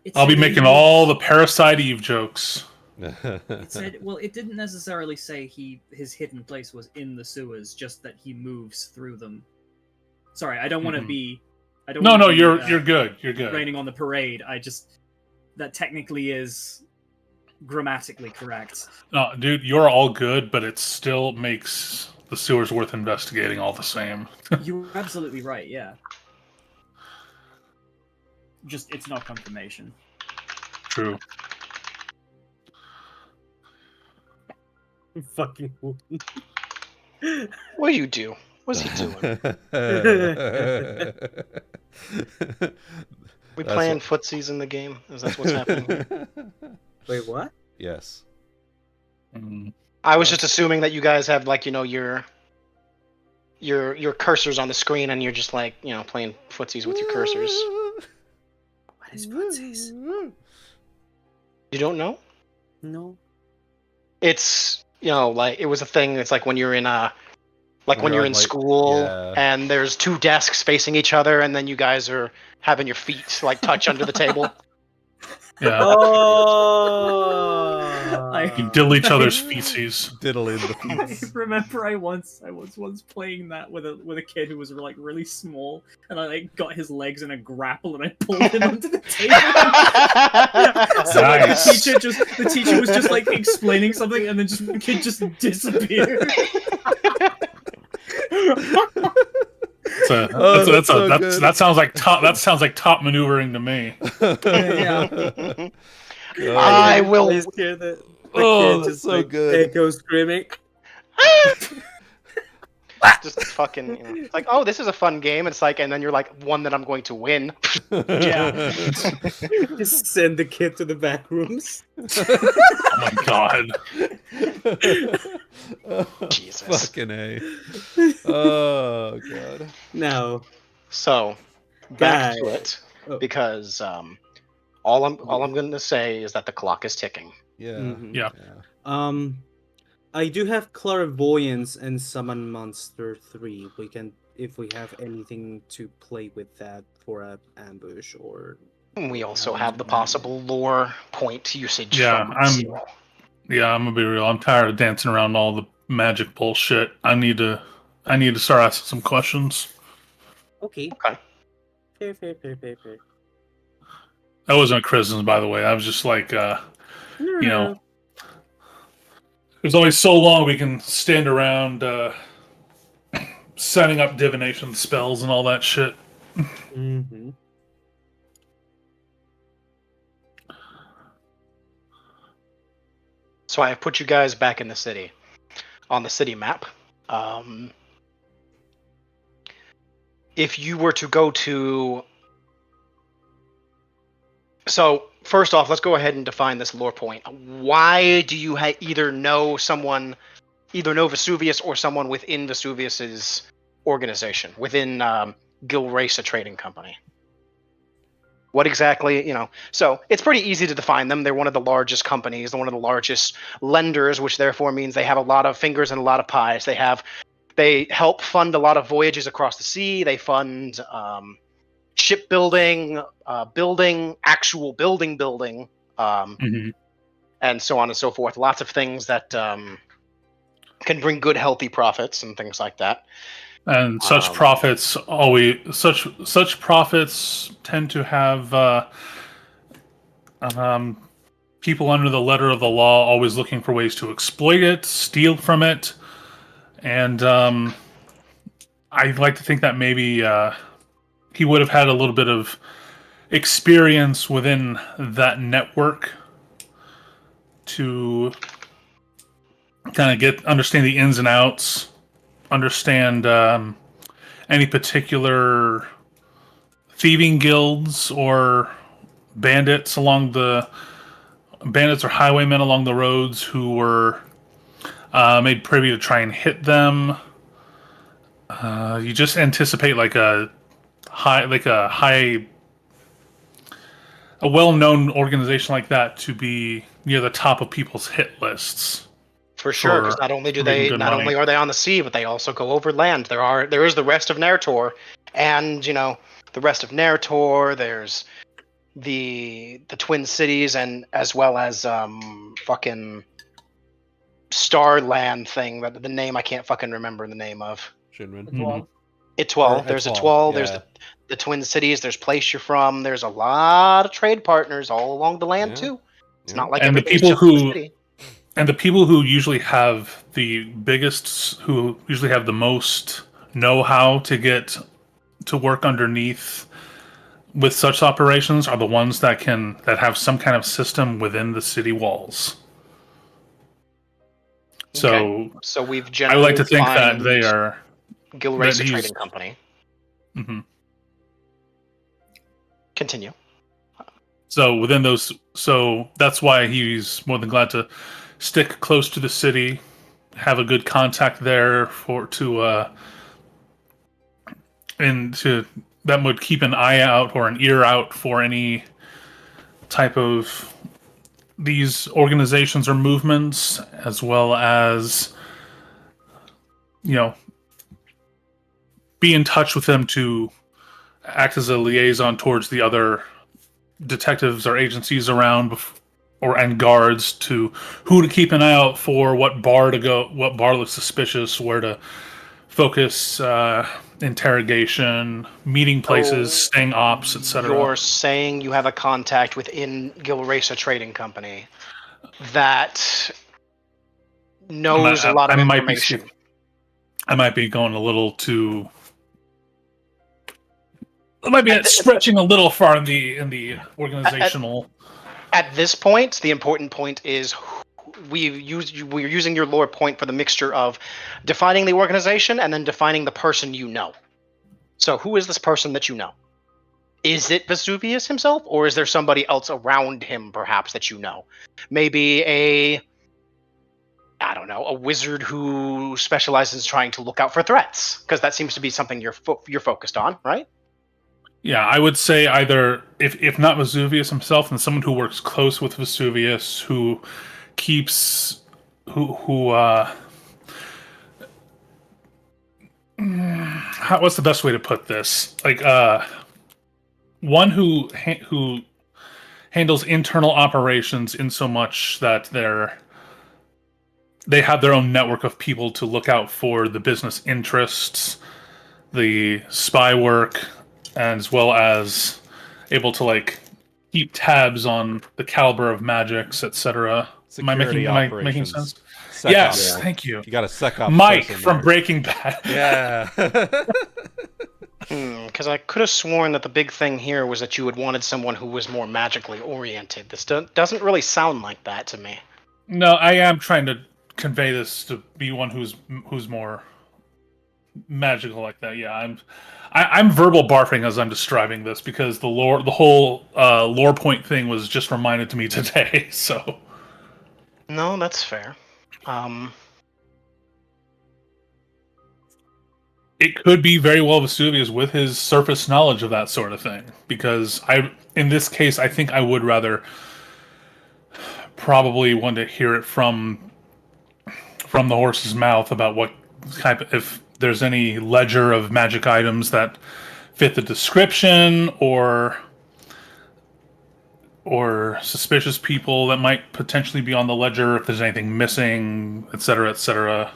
it I'll be said making he all the moves- Parasite Eve jokes. It said, well, it didn't necessarily say his hidden place was in the sewers, just that he moves through them. Sorry, I don't want to Mhm. be. I don't. No, wanna no, be, you're good. You're good. raining on the parade. That technically is grammatically correct. No, dude, you're all good, but it still makes the sewers worth investigating all the same. You're absolutely right. Yeah. Just it's not confirmation. True. Fucking Wuten. What do you do? What's he doing? We That's playing what- footsies in the game? Is that what's happening? Wait, what? Yes. Mm. I was just assuming that you guys have like your cursors on the screen and you're just like playing footsies with your cursors. What is footsies? You don't know? No. It's like it was a thing. It's like when you're in when you're in like, school yeah. and there's two desks facing each other and then you guys are having your feet like touch under the table. Yeah. Oh. You diddle each other's feces. Diddle in the I feet. remember I was once playing that with a kid who was like really small, and I like got his legs in a grapple and I pulled him onto the table. So like, Nice. the teacher was just like explaining something, and then the kid just disappeared. It's that sounds like top maneuvering to me. Yeah. I will. I hear the Oh, kid that's just so like good. echo screaming. Just fucking, it's like, oh, this is a fun game. It's like, and then you're like, one that I'm going to win. Yeah. Just send the kid to the back rooms. Oh my god. Jesus. Fucking A. Oh, God. Now, So, back guy. to it, Oh. because all I'm going to say is that the clock is ticking. Yeah. Mhm. Yeah. I do have clairvoyance and summon monster 3. We can, if we have anything to play with that for an ambush or. And we also have the possible lore point usage. Yeah, from I'm Cyrille. gonna be real. I'm tired of dancing around all the magic bullshit. I need to start asking some questions. Okay. Okay. Fair. That wasn't a criticism, by the way. I was just like, you know, there's only so long we can stand around setting up divination spells and all that shit. Mm-hmm. So I have put you guys back in the city, on the city map. If you were to go to... So, first off, let's go ahead and define this lore point. Why do you either know Vesuvius or someone within Vesuvius's organization, within Gilrasa Trading Company? What exactly, So, it's pretty easy to define them. They're one of the largest companies, one of the largest lenders, which therefore means they have a lot of fingers and a lot of pies. They help fund a lot of voyages across the sea. They fund shipbuilding, actual building, and so on and so forth. Lots of things that can bring good, healthy profits and things like that. And such profits such profits tend to have people under the letter of the law always looking for ways to exploit it, steal from it, and I'd like to think that maybe he would have had a little bit of experience within that network to kind of understand the ins and outs, understand any particular thieving guilds or bandits or highwaymen along the roads who were made privy to try and hit them. You just anticipate a well-known organization like that to be near the top of people's hit lists. For sure, because not only are they on the sea, but they also go over land. There is the rest of Narrator, and the rest of Narrator. There's the Twin Cities, and as well as fucking Starland thing. But the name I can't fucking remember the name of. Shinrin. Itwal. There's Itwal. There's the Twin Cities. There's Place You're From. There's a lot of trade partners all along the land too. It's not like and the people who usually have the biggest, who usually have the most know-how to get to work underneath with such operations are the ones that have some kind of system within the city walls. So we've I generally would like to think that they are Gilrasa Trading Company. Mm-hmm. Continue. So within those, that's why he's more than glad to stick close to the city, have a good contact there that would keep an eye out or an ear out for any type of these organizations or movements, as well as be in touch with them to act as a liaison towards the other detectives or agencies around, and guards to who to keep an eye out for, what bar to go, what bar looks suspicious, where to focus interrogation, meeting places, staying ops, etc. You're saying you have a contact within Gilrasa Trading Company that knows a lot of information. I might be going a little too It might be stretching a little far in the organizational. At this point, the important point is we're using your lore point for the mixture of defining the organization and then defining the person you know. So who is this person that you know? Is it Vesuvius himself, or is there somebody else around him, perhaps, that you know? Maybe a wizard who specializes in trying to look out for threats, because that seems to be something you're focused on, right? Yeah, I would say either, if not Vesuvius himself, then someone who works close with Vesuvius, who keeps, what's the best way to put this? Like, one who handles internal operations in so much that they have their own network of people to look out for the business interests, the spy work, as well as able to like keep tabs on the caliber of magics, etc. Am I making sense? SecOps. Yes, thank you. You got a SecOps Mike person from there. Breaking Bad. Yeah. Because I could have sworn that the big thing here was that you had wanted someone who was more magically oriented. This doesn't really sound like that to me. No, I am trying to convey this to be one who's more magical like that. Yeah, I'm verbal barfing as I'm describing this because the whole lore point thing was just reminded to me today. So no, that's fair. It could be very well Vesuvius with his surface knowledge of that sort of thing. Because in this case, I think I would rather probably want to hear it from the horse's mouth about what type, if there's any ledger of magic items that fit the description, or suspicious people that might potentially be on the ledger, if there's anything missing, etc., etc.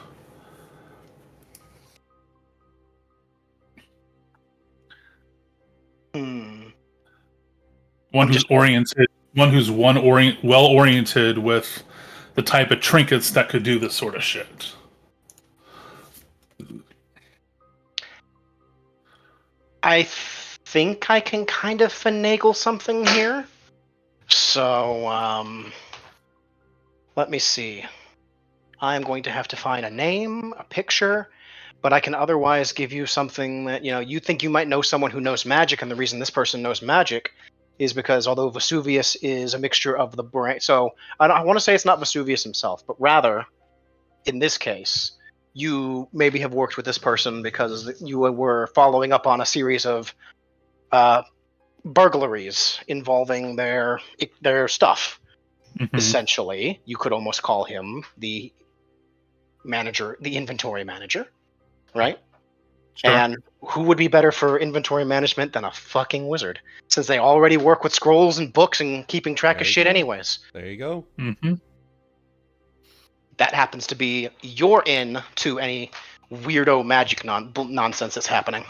One who's oriented, well oriented with the type of trinkets that could do this sort of shit. I think I can kind of finagle something here. So, let me see. I'm going to have to find a name, a picture, but I can otherwise give you something that, you think you might know someone who knows magic, and the reason this person knows magic is because although Vesuvius is a mixture of the brain, so I want to say it's not Vesuvius himself, but rather, in this case, you maybe have worked with this person because you were following up on a series of burglaries involving their stuff. Mm-hmm. Essentially, you could almost call him the manager, the inventory manager, right? Sure. And who would be better for inventory management than a fucking wizard, since they already work with scrolls and books and keeping track of shit anyways. There you go. Mm-hmm. That happens to be your in to any weirdo magic nonsense that's happening.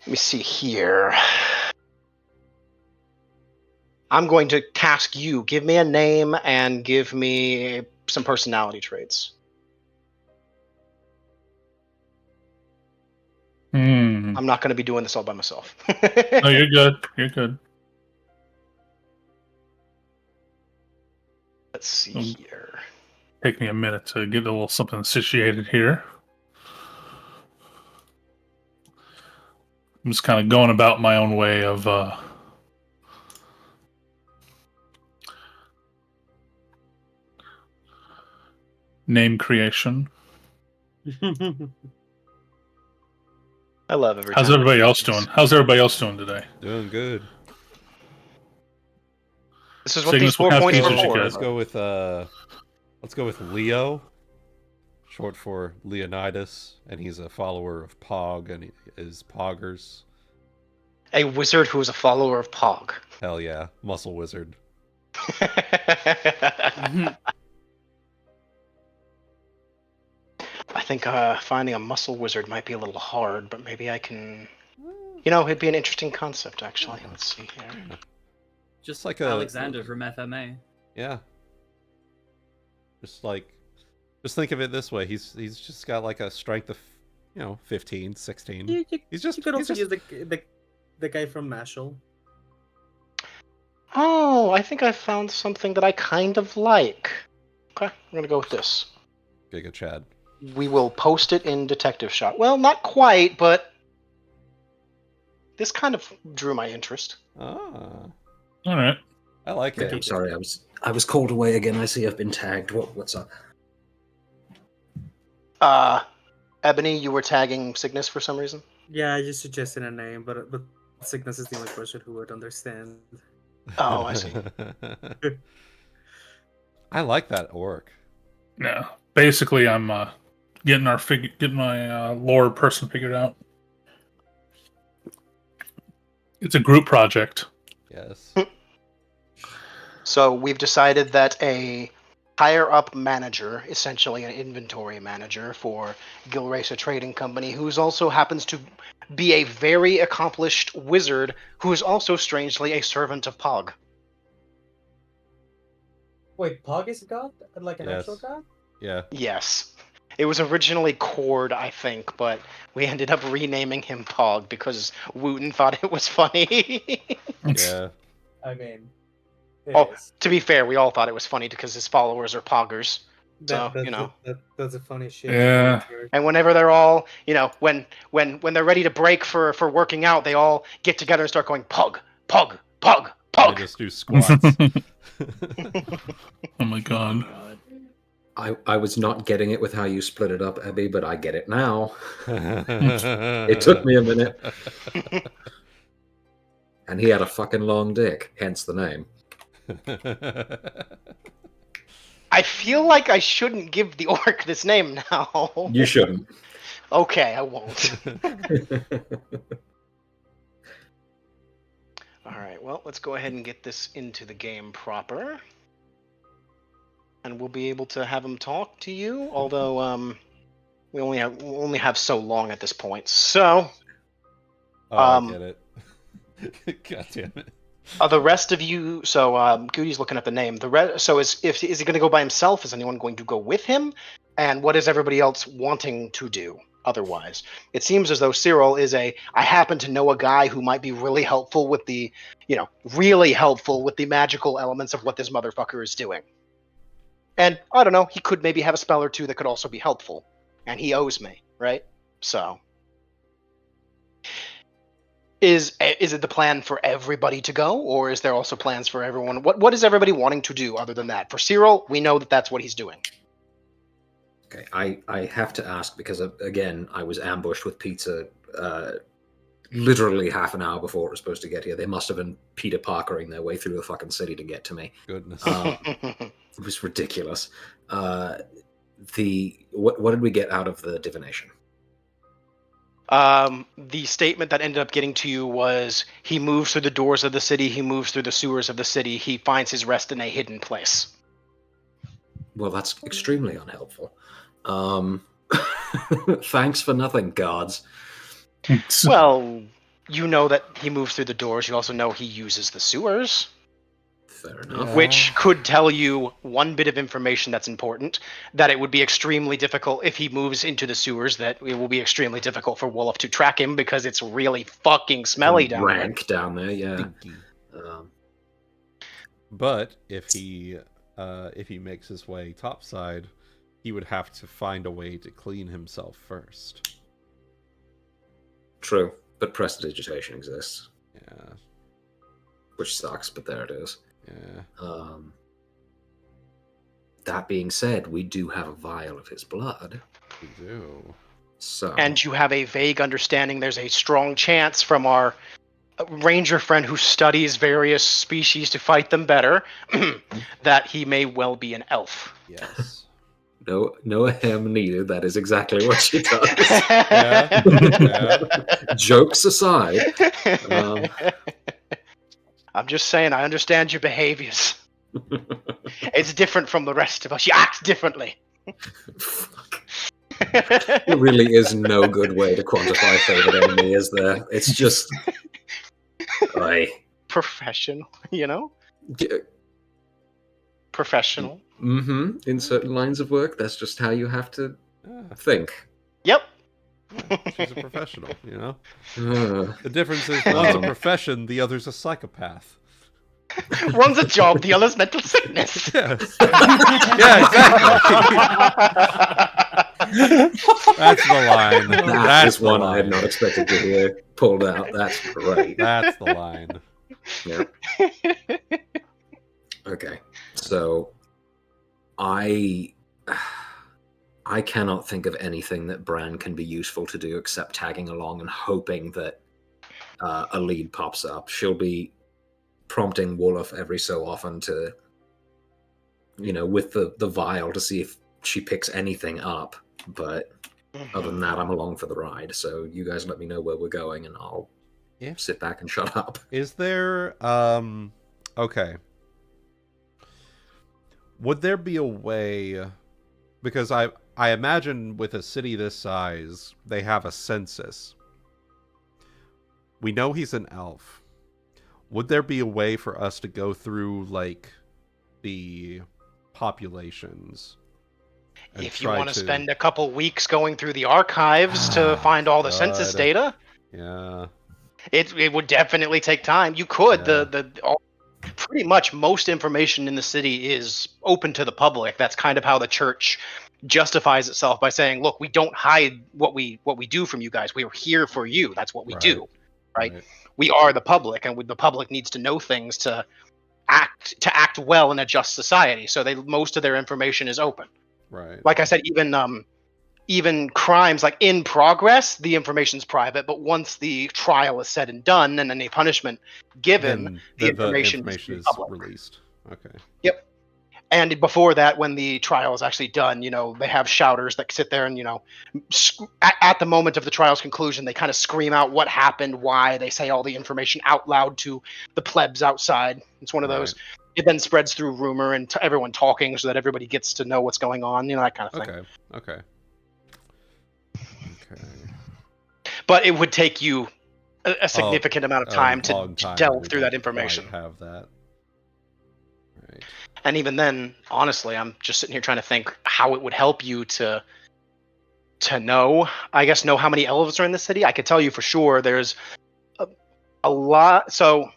Let me see here. I'm going to task you. Give me a name and give me some personality traits. I'm not going to be doing this all by myself. No, you're good. You're good. Let's see here. Take me a minute to get a little something situated here. I'm just kind of going about my own way of name creation. I love every How's everybody else doing? How's everybody else doing today? Doing good. This is what Cygnus, these 4 points are for. Let's go with Leo, short for Leonidas, and he's a follower of Pog, and he is Poggers. A wizard who is a follower of Pog. Hell yeah, muscle wizard. I think finding a muscle wizard might be a little hard, but maybe I can... it'd be an interesting concept, actually. Let's see here. Just like Alexander from FMA. Yeah. Just think of it this way. He's just got like a strength of 15, 16. You He's just. you could also he's just- use the guy from Mashal. Oh, I think I found something that I kind of like. Okay, I'm gonna go with this. Giga Chad. We will post it in Detective Shot. Well, not quite, but this kind of drew my interest. Ah, All right. I like Okay, it. I'm sorry, I was called away again. I see I've been tagged. What's up? Ebony, you were tagging Cygnus for some reason? Yeah, I just suggested a name, but Cygnus is the only person who would understand. Oh, I see. I like that orc. Yeah. Basically, I'm getting my lore person figured out. It's a group project. Yes. So we've decided that a higher-up manager, essentially an inventory manager for Gilracer Trading Company, who's also happens to be a very accomplished wizard who is also, strangely, a servant of Pog. Wait, Pog is a god? Like an Yes. actual god? Yeah. Yes. It was originally Cord, I think, but we ended up renaming him Pog because Wuten thought it was funny. Yeah. I mean, Oh, to be fair, we all thought it was funny because his followers are Poggers. That's a funny shit. Yeah. And whenever they're all, when they're ready to break for working out, they all get together and start going Pog, Pog, Pog, I Pog. just do squats. Oh my god. I was not getting it with how you split it up, Ebby, but I get it now. It took me a minute. And he had a fucking long dick, hence the name. I feel like I shouldn't give the orc this name now. You shouldn't. Okay, I won't. Alright, well, let's go ahead and get this into the game proper. And we'll be able to have him talk to you, although we only have so long at this point. So, I get it. God damn it. the rest of you, so Guti's looking at the name. Is he going to go by himself? Is anyone going to go with him? And what is everybody else wanting to do otherwise? It seems as though Cyrille is I happen to know a guy who might be really helpful with the magical elements of what this motherfucker is doing. And I don't know, he could maybe have a spell or two that could also be helpful. And he owes me, right? So Is it the plan for everybody to go, or is there also plans for everyone? What is everybody wanting to do other than that? For Cyrille, we know that that's what he's doing. Okay, I have to ask because, again, I was ambushed with pizza literally half an hour before it was supposed to get here. They must have been Peter Parkering their way through the fucking city to get to me. Goodness. It was ridiculous. What did we get out of the divination? The statement that ended up getting to you was he moves through the doors of the city, he moves through the sewers of the city, he finds his rest in a hidden place. Well, that's extremely unhelpful. Thanks for nothing, guards. Well, you know that he moves through the doors, you also know he uses the sewers. Fair enough. Which could tell you one bit of information that's important, that it would be extremely difficult if he moves into the sewers, that it will be extremely difficult for Wolof to track him because it's really fucking smelly down there. Rank down there, yeah. Stinky. But if he makes his way topside, he would have to find a way to clean himself first. True, but prestidigitation exists, Yeah. which sucks, but there it is. Yeah. That being said, we do have a vial of his blood. We do. So, And you have a vague understanding there's a strong chance from our ranger friend who studies various species to fight them better that he may well be an elf. Yes. no ahem needed. That is exactly what she does. Yeah. Yeah. Jokes aside, I'm just saying, I understand your behaviors. It's different from the rest of us. You act differently. fuck. There really is no good way to quantify favorite enemy, is there? It's just, Professional, Professional. In certain lines of work, that's just how you have to Yeah. think. Yep. She's a professional, you know? Uh, The difference is one's a profession, the other's a psychopath. One's a job, the other's mental sickness. Yes. Yeah, exactly. That's the line. That's the one I had line. not expected to hear pulled out. That's great. That's the line. Yeah. Okay. So I cannot think of anything that Bran can be useful to do except tagging along and hoping that a lead pops up. She'll be prompting Wolof every so often to, with the vial to see if she picks anything up. But other than that, I'm along for the ride. So you guys let me know where we're going, and I'll sit back and shut up. Is there okay. Would there be a way, because I imagine with a city this size, they have a census. We know he's an elf. Would there be a way for us to go through, like, the populations? If you want to spend a couple weeks going through the archives to find all the census data, yeah, it would definitely take time. You could. Yeah. Pretty much most information in the city is open to the public. That's kind of how the church justifies itself by saying, "Look, we don't hide what we do from you guys. We're here for you. That's what we do, right? We are the public, and the public needs to know things to act well in a just society. So most of their information is open." Right. Like I said, even crimes like in progress, the information's private, but once the trial is said and done and any punishment given, the information is released. Okay. Yep. And before that, when the trial is actually done, they have shouters that sit there and, at the moment of the trial's conclusion, they kind of scream out what happened, why. They say all the information out loud to the plebs outside. It's one of those. It then spreads through rumor and everyone talking so that everybody gets to know what's going on, that kind of thing. Okay. But it would take you a significant amount of time to delve through that information. Have that. Right. And even then, honestly, I'm just sitting here trying to think how it would help you to know how many elves are in the city. I could tell you for sure there's a lot. So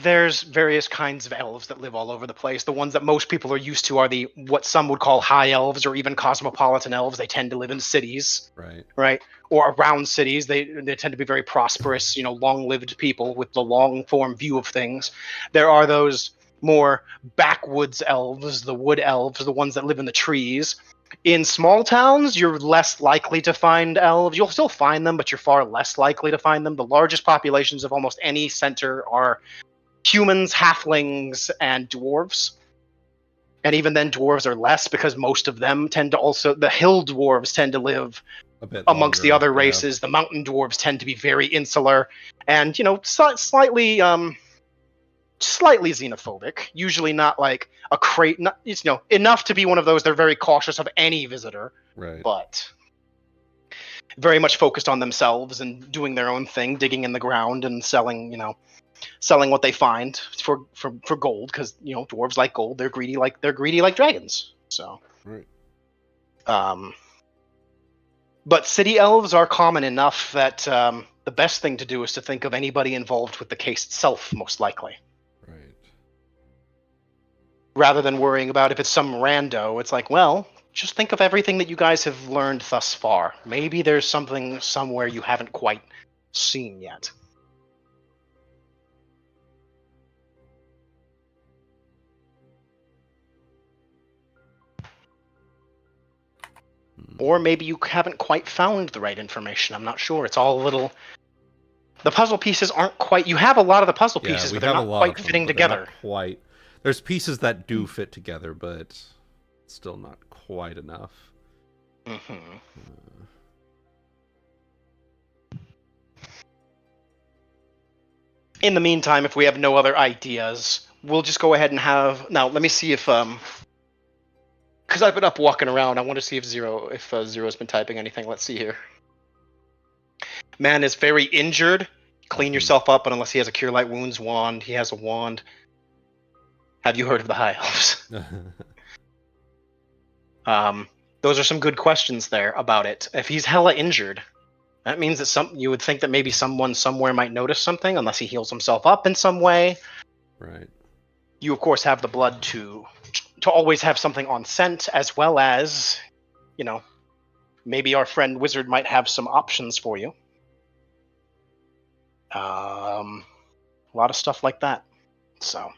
there's various kinds of elves that live all over the place. The ones that most people are used to are what some would call high elves or even cosmopolitan elves. They tend to live in cities, right, or around cities. They tend to be very prosperous, long-lived people with the long-form view of things. There are those more backwoods elves, the wood elves, the ones that live in the trees. In small towns, you're less likely to find elves. You'll still find them, but you're far less likely to find them. The largest populations of almost any center are humans, halflings, and dwarves. And even then, dwarves are less because most of them the hill dwarves tend to live a bit amongst the other races. The mountain dwarves tend to be very insular and, slightly xenophobic. Usually not like enough to be one of those. They're very cautious of any visitor, but very much focused on themselves and doing their own thing, digging in the ground and selling what they find for gold, because dwarves like gold. They're greedy like dragons. So, but city elves are common enough that the best thing to do is to think of anybody involved with the case itself, most likely. Right. Rather than worrying about if it's some rando, it's like, well, just think of everything that you guys have learned thus far. Maybe there's something somewhere you haven't quite seen yet. Or maybe you haven't quite found the right information. I'm not sure. It's all a little... The puzzle pieces aren't quite... You have a lot of the puzzle pieces, but they're not quite fitting together. Quite. There's pieces that do fit together, but still not quite enough. Mm-hmm. In the meantime, if we have no other ideas, we'll just go ahead and have... Now, let me see if... Because I've been up walking around, I want to see if Zero's been typing anything. Let's see here. Man is very injured. Clean yourself up, and unless he has a Cure Light Wounds wand, he has a wand. Have you heard of the High Elves? Those are some good questions there about it. If he's hella injured, that means that you would think that maybe someone somewhere might notice something, unless he heals himself up in some way. Right. You, of course, have the blood to always have something on scent, as well as, maybe our friend Wizard might have some options for you. A lot of stuff like that. So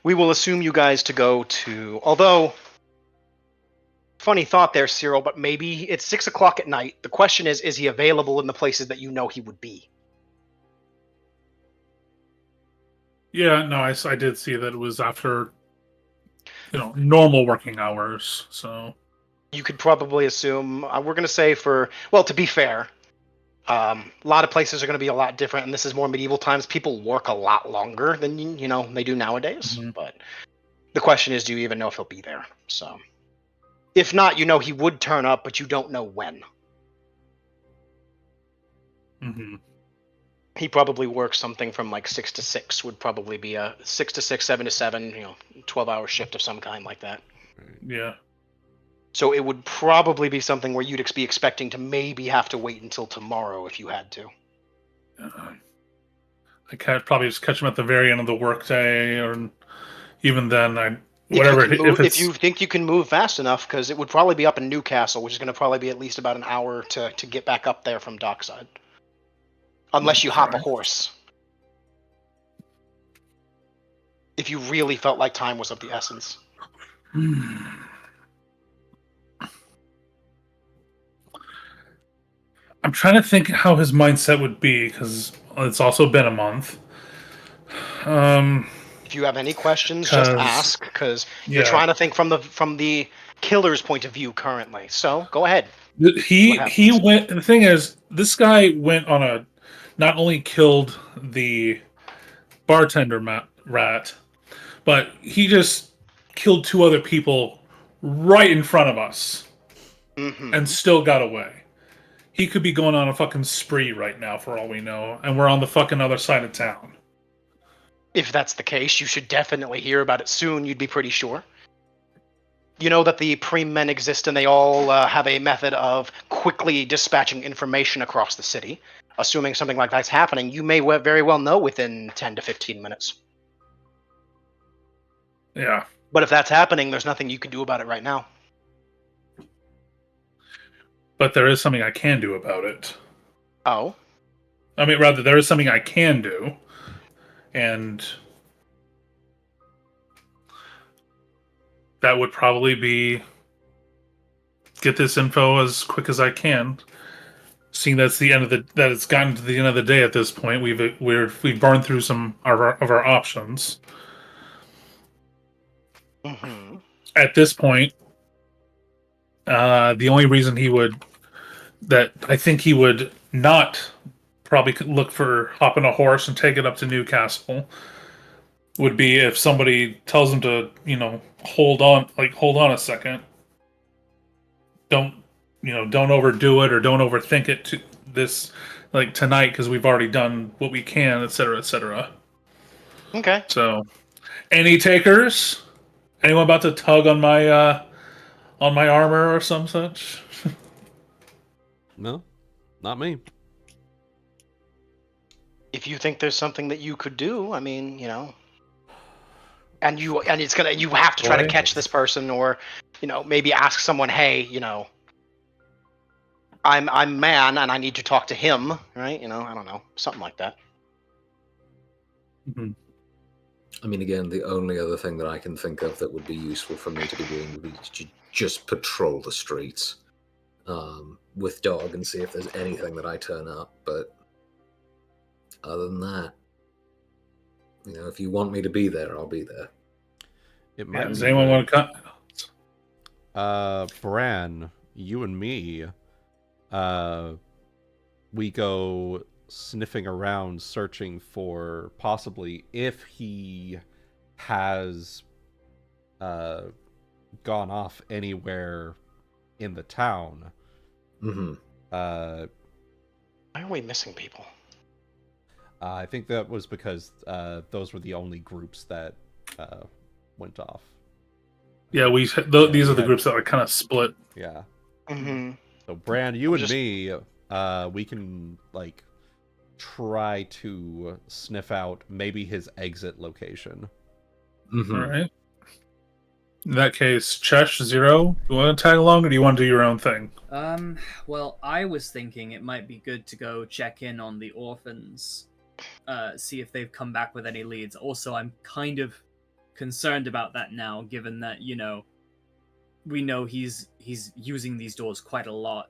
we will assume you guys to go to, although, funny thought there, Cyrille, but maybe it's 6 o'clock at night. The question is he available in the places that you know he would be? Yeah, no, I did see that it was after, normal working hours, so... You could probably assume, we're going to say to be fair, a lot of places are going to be a lot different, and this is more medieval times. People work a lot longer than, they do nowadays, but the question is, do you even know if he'll be there? So, if not, he would turn up, but you don't know when. Mm-hmm. He probably works something from like 6 to 6, would probably be a 6 to 6, 7 to 7, 12-hour shift of some kind like that. Yeah. So it would probably be something where you'd be expecting to maybe have to wait until tomorrow if you had to. I can't probably just catch him at the very end of the workday, or even then, if you think you can move fast enough, because it would probably be up in Newcastle, which is going to probably be at least about an hour to get back up there from dockside. Unless you hop a horse. If you really felt like time was of the essence. I'm trying to think how his mindset would be, because it's also been a month. If you have any questions, just ask, because you're trying to think from the killer's point of view currently. So, go ahead. He went... The thing is, this guy went on a... Not only killed the bartender rat, but he just killed 2 other people right in front of us. Mm-hmm. And still got away. He could be going on a fucking spree right now, for all we know, and we're on the fucking other side of town. If that's the case, you should definitely hear about it soon, you'd be pretty sure. You know that the Preem-men exist, and they all have a method of quickly dispatching information across the city. Assuming something like that's happening, you may very well know within 10 to 15 minutes. Yeah. But if that's happening, there's nothing you can do about it right now. But there is something I can do about it. Oh? I mean, rather, there is something I can do. And that would probably be get this info as quick as I can. Seeing that's that it's gotten to the end of the day at this point, we've burned through some of our options. Mm-hmm. At this point, the only reason I think he would not probably look for hopping a horse and take it up to Newcastle would be if somebody tells him to, hold on a second. Don't overdo it, or don't overthink it to this, tonight, because we've already done what we can, etc., etc. Okay. So, any takers? Anyone about to tug on my armor or some such? No, not me. If you think there's something that you could do, I mean, and you have to try to catch this person, or maybe ask someone, hey, I'm man and I need to talk to him, right? I don't know, something like that. Mm-hmm. I mean, again, the only other thing that I can think of that would be useful for me to be doing would be to just patrol the streets with dog and see if there's anything that I turn up. But other than that, if you want me to be there, I'll be there. It might. Does anyone want to come? Bran, you and me, we go sniffing around, searching for possibly if he has gone off anywhere in the town. Mm-hmm. Why are we missing people? I think that was because those were the only groups that went off. Yeah, these are the groups that are kind of split. Yeah. Mm-hmm. So, Bran, you I'm and just- me, we can, like, try to sniff out maybe his exit location. Mhm. All right. In that case, Chesh, Zero, you want to tag along, or do you want to do your own thing? Well, I was thinking it might be good to go check in on the orphans, see if they've come back with any leads. Also, I'm kind of concerned about that now, given that, we know he's using these doors quite a lot.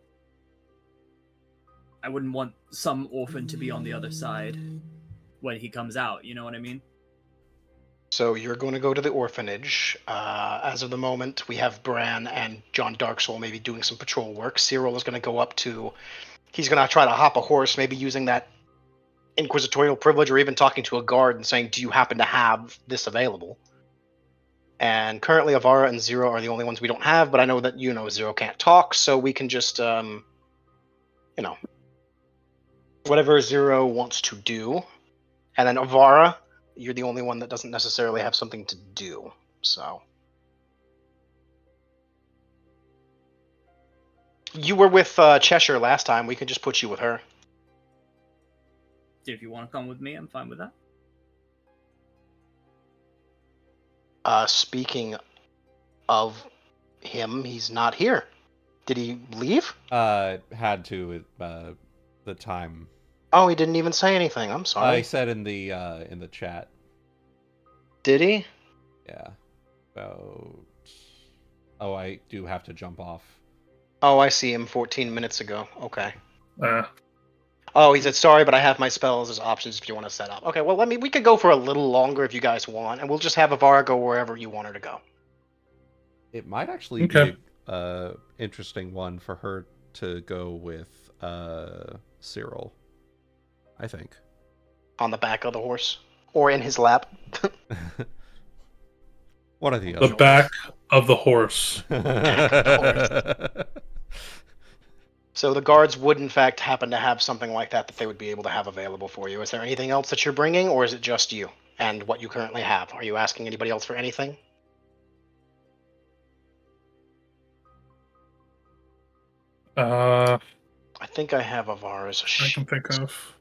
I wouldn't want some orphan to be on the other side when he comes out, you know what I mean? So you're going to go to the orphanage. As of the moment, we have Bran and John Darksoul maybe doing some patrol work. Cyrille is going to go up to... He's going to try to hop a horse, maybe using that inquisitorial privilege, or even talking to a guard and saying, do you happen to have this available? And currently Avara and Zero are the only ones we don't have, but I know that Zero can't talk, so we can just, whatever Zero wants to do. And then Avara, you're the only one that doesn't necessarily have something to do, so. You were with Chesher last time. We could just put you with her. If you want to come with me, I'm fine with that. Speaking of him, he's not here. Did he leave? Had to at the time. Oh, he didn't even say anything. I'm sorry. I said in the chat. Did he? Yeah. About... Oh, I do have to jump off. Oh, I see him 14 minutes ago. Okay. Uh, Oh, he said, sorry, but I have my spells as options if you want to set up. Okay, well, we could go for a little longer if you guys want, and we'll just have Avara go wherever you want her to go. It might actually be a interesting one for her to go with Cyrille, I think. On the back of the horse? Or in his lap? One of the the other. back of the horse. So the guards would, in fact, happen to have something like that they would be able to have available for you. Is there anything else that you're bringing, or is it just you and what you currently have? Are you asking anybody else for anything? I I think I have Avara's. can think of.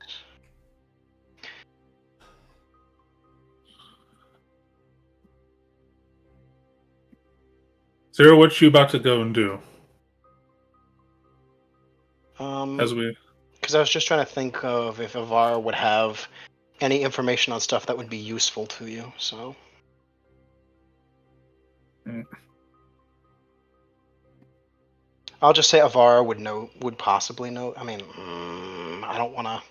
Zero, what you about to go and do? As we... Because I was just trying to think of if Avara would have any information on stuff that would be useful to you, so... I'll just say Avara would possibly know. I mean, I don't want to...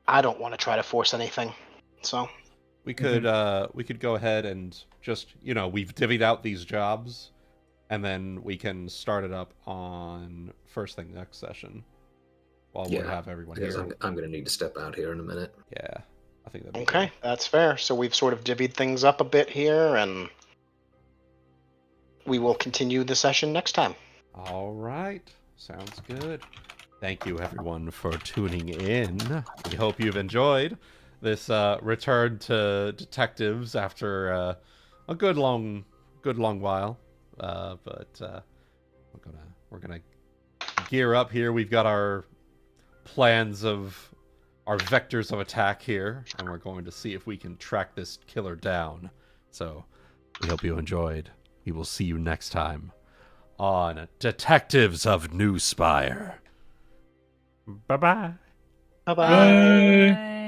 I don't want to try to force anything, so... We could go ahead and just, we've divvied out these jobs, and then we can start it up on first thing next session. While we have everyone because here. I'm going to need to step out here in a minute. Yeah, I think that'd be Okay, good. that's fair. So we've sort of divvied things up a bit here, and we will continue the session next time. All right, sounds good. Thank you, everyone, for tuning in. We hope you've enjoyed this return to detectives after a good long while. But we're gonna gear up here. We've got our plans of our vectors of attack here, and we're going to see if we can track this killer down. So we hope you enjoyed. We will see you next time on Detectives of Newspire. Bye-bye. Bye-bye. Bye. Bye.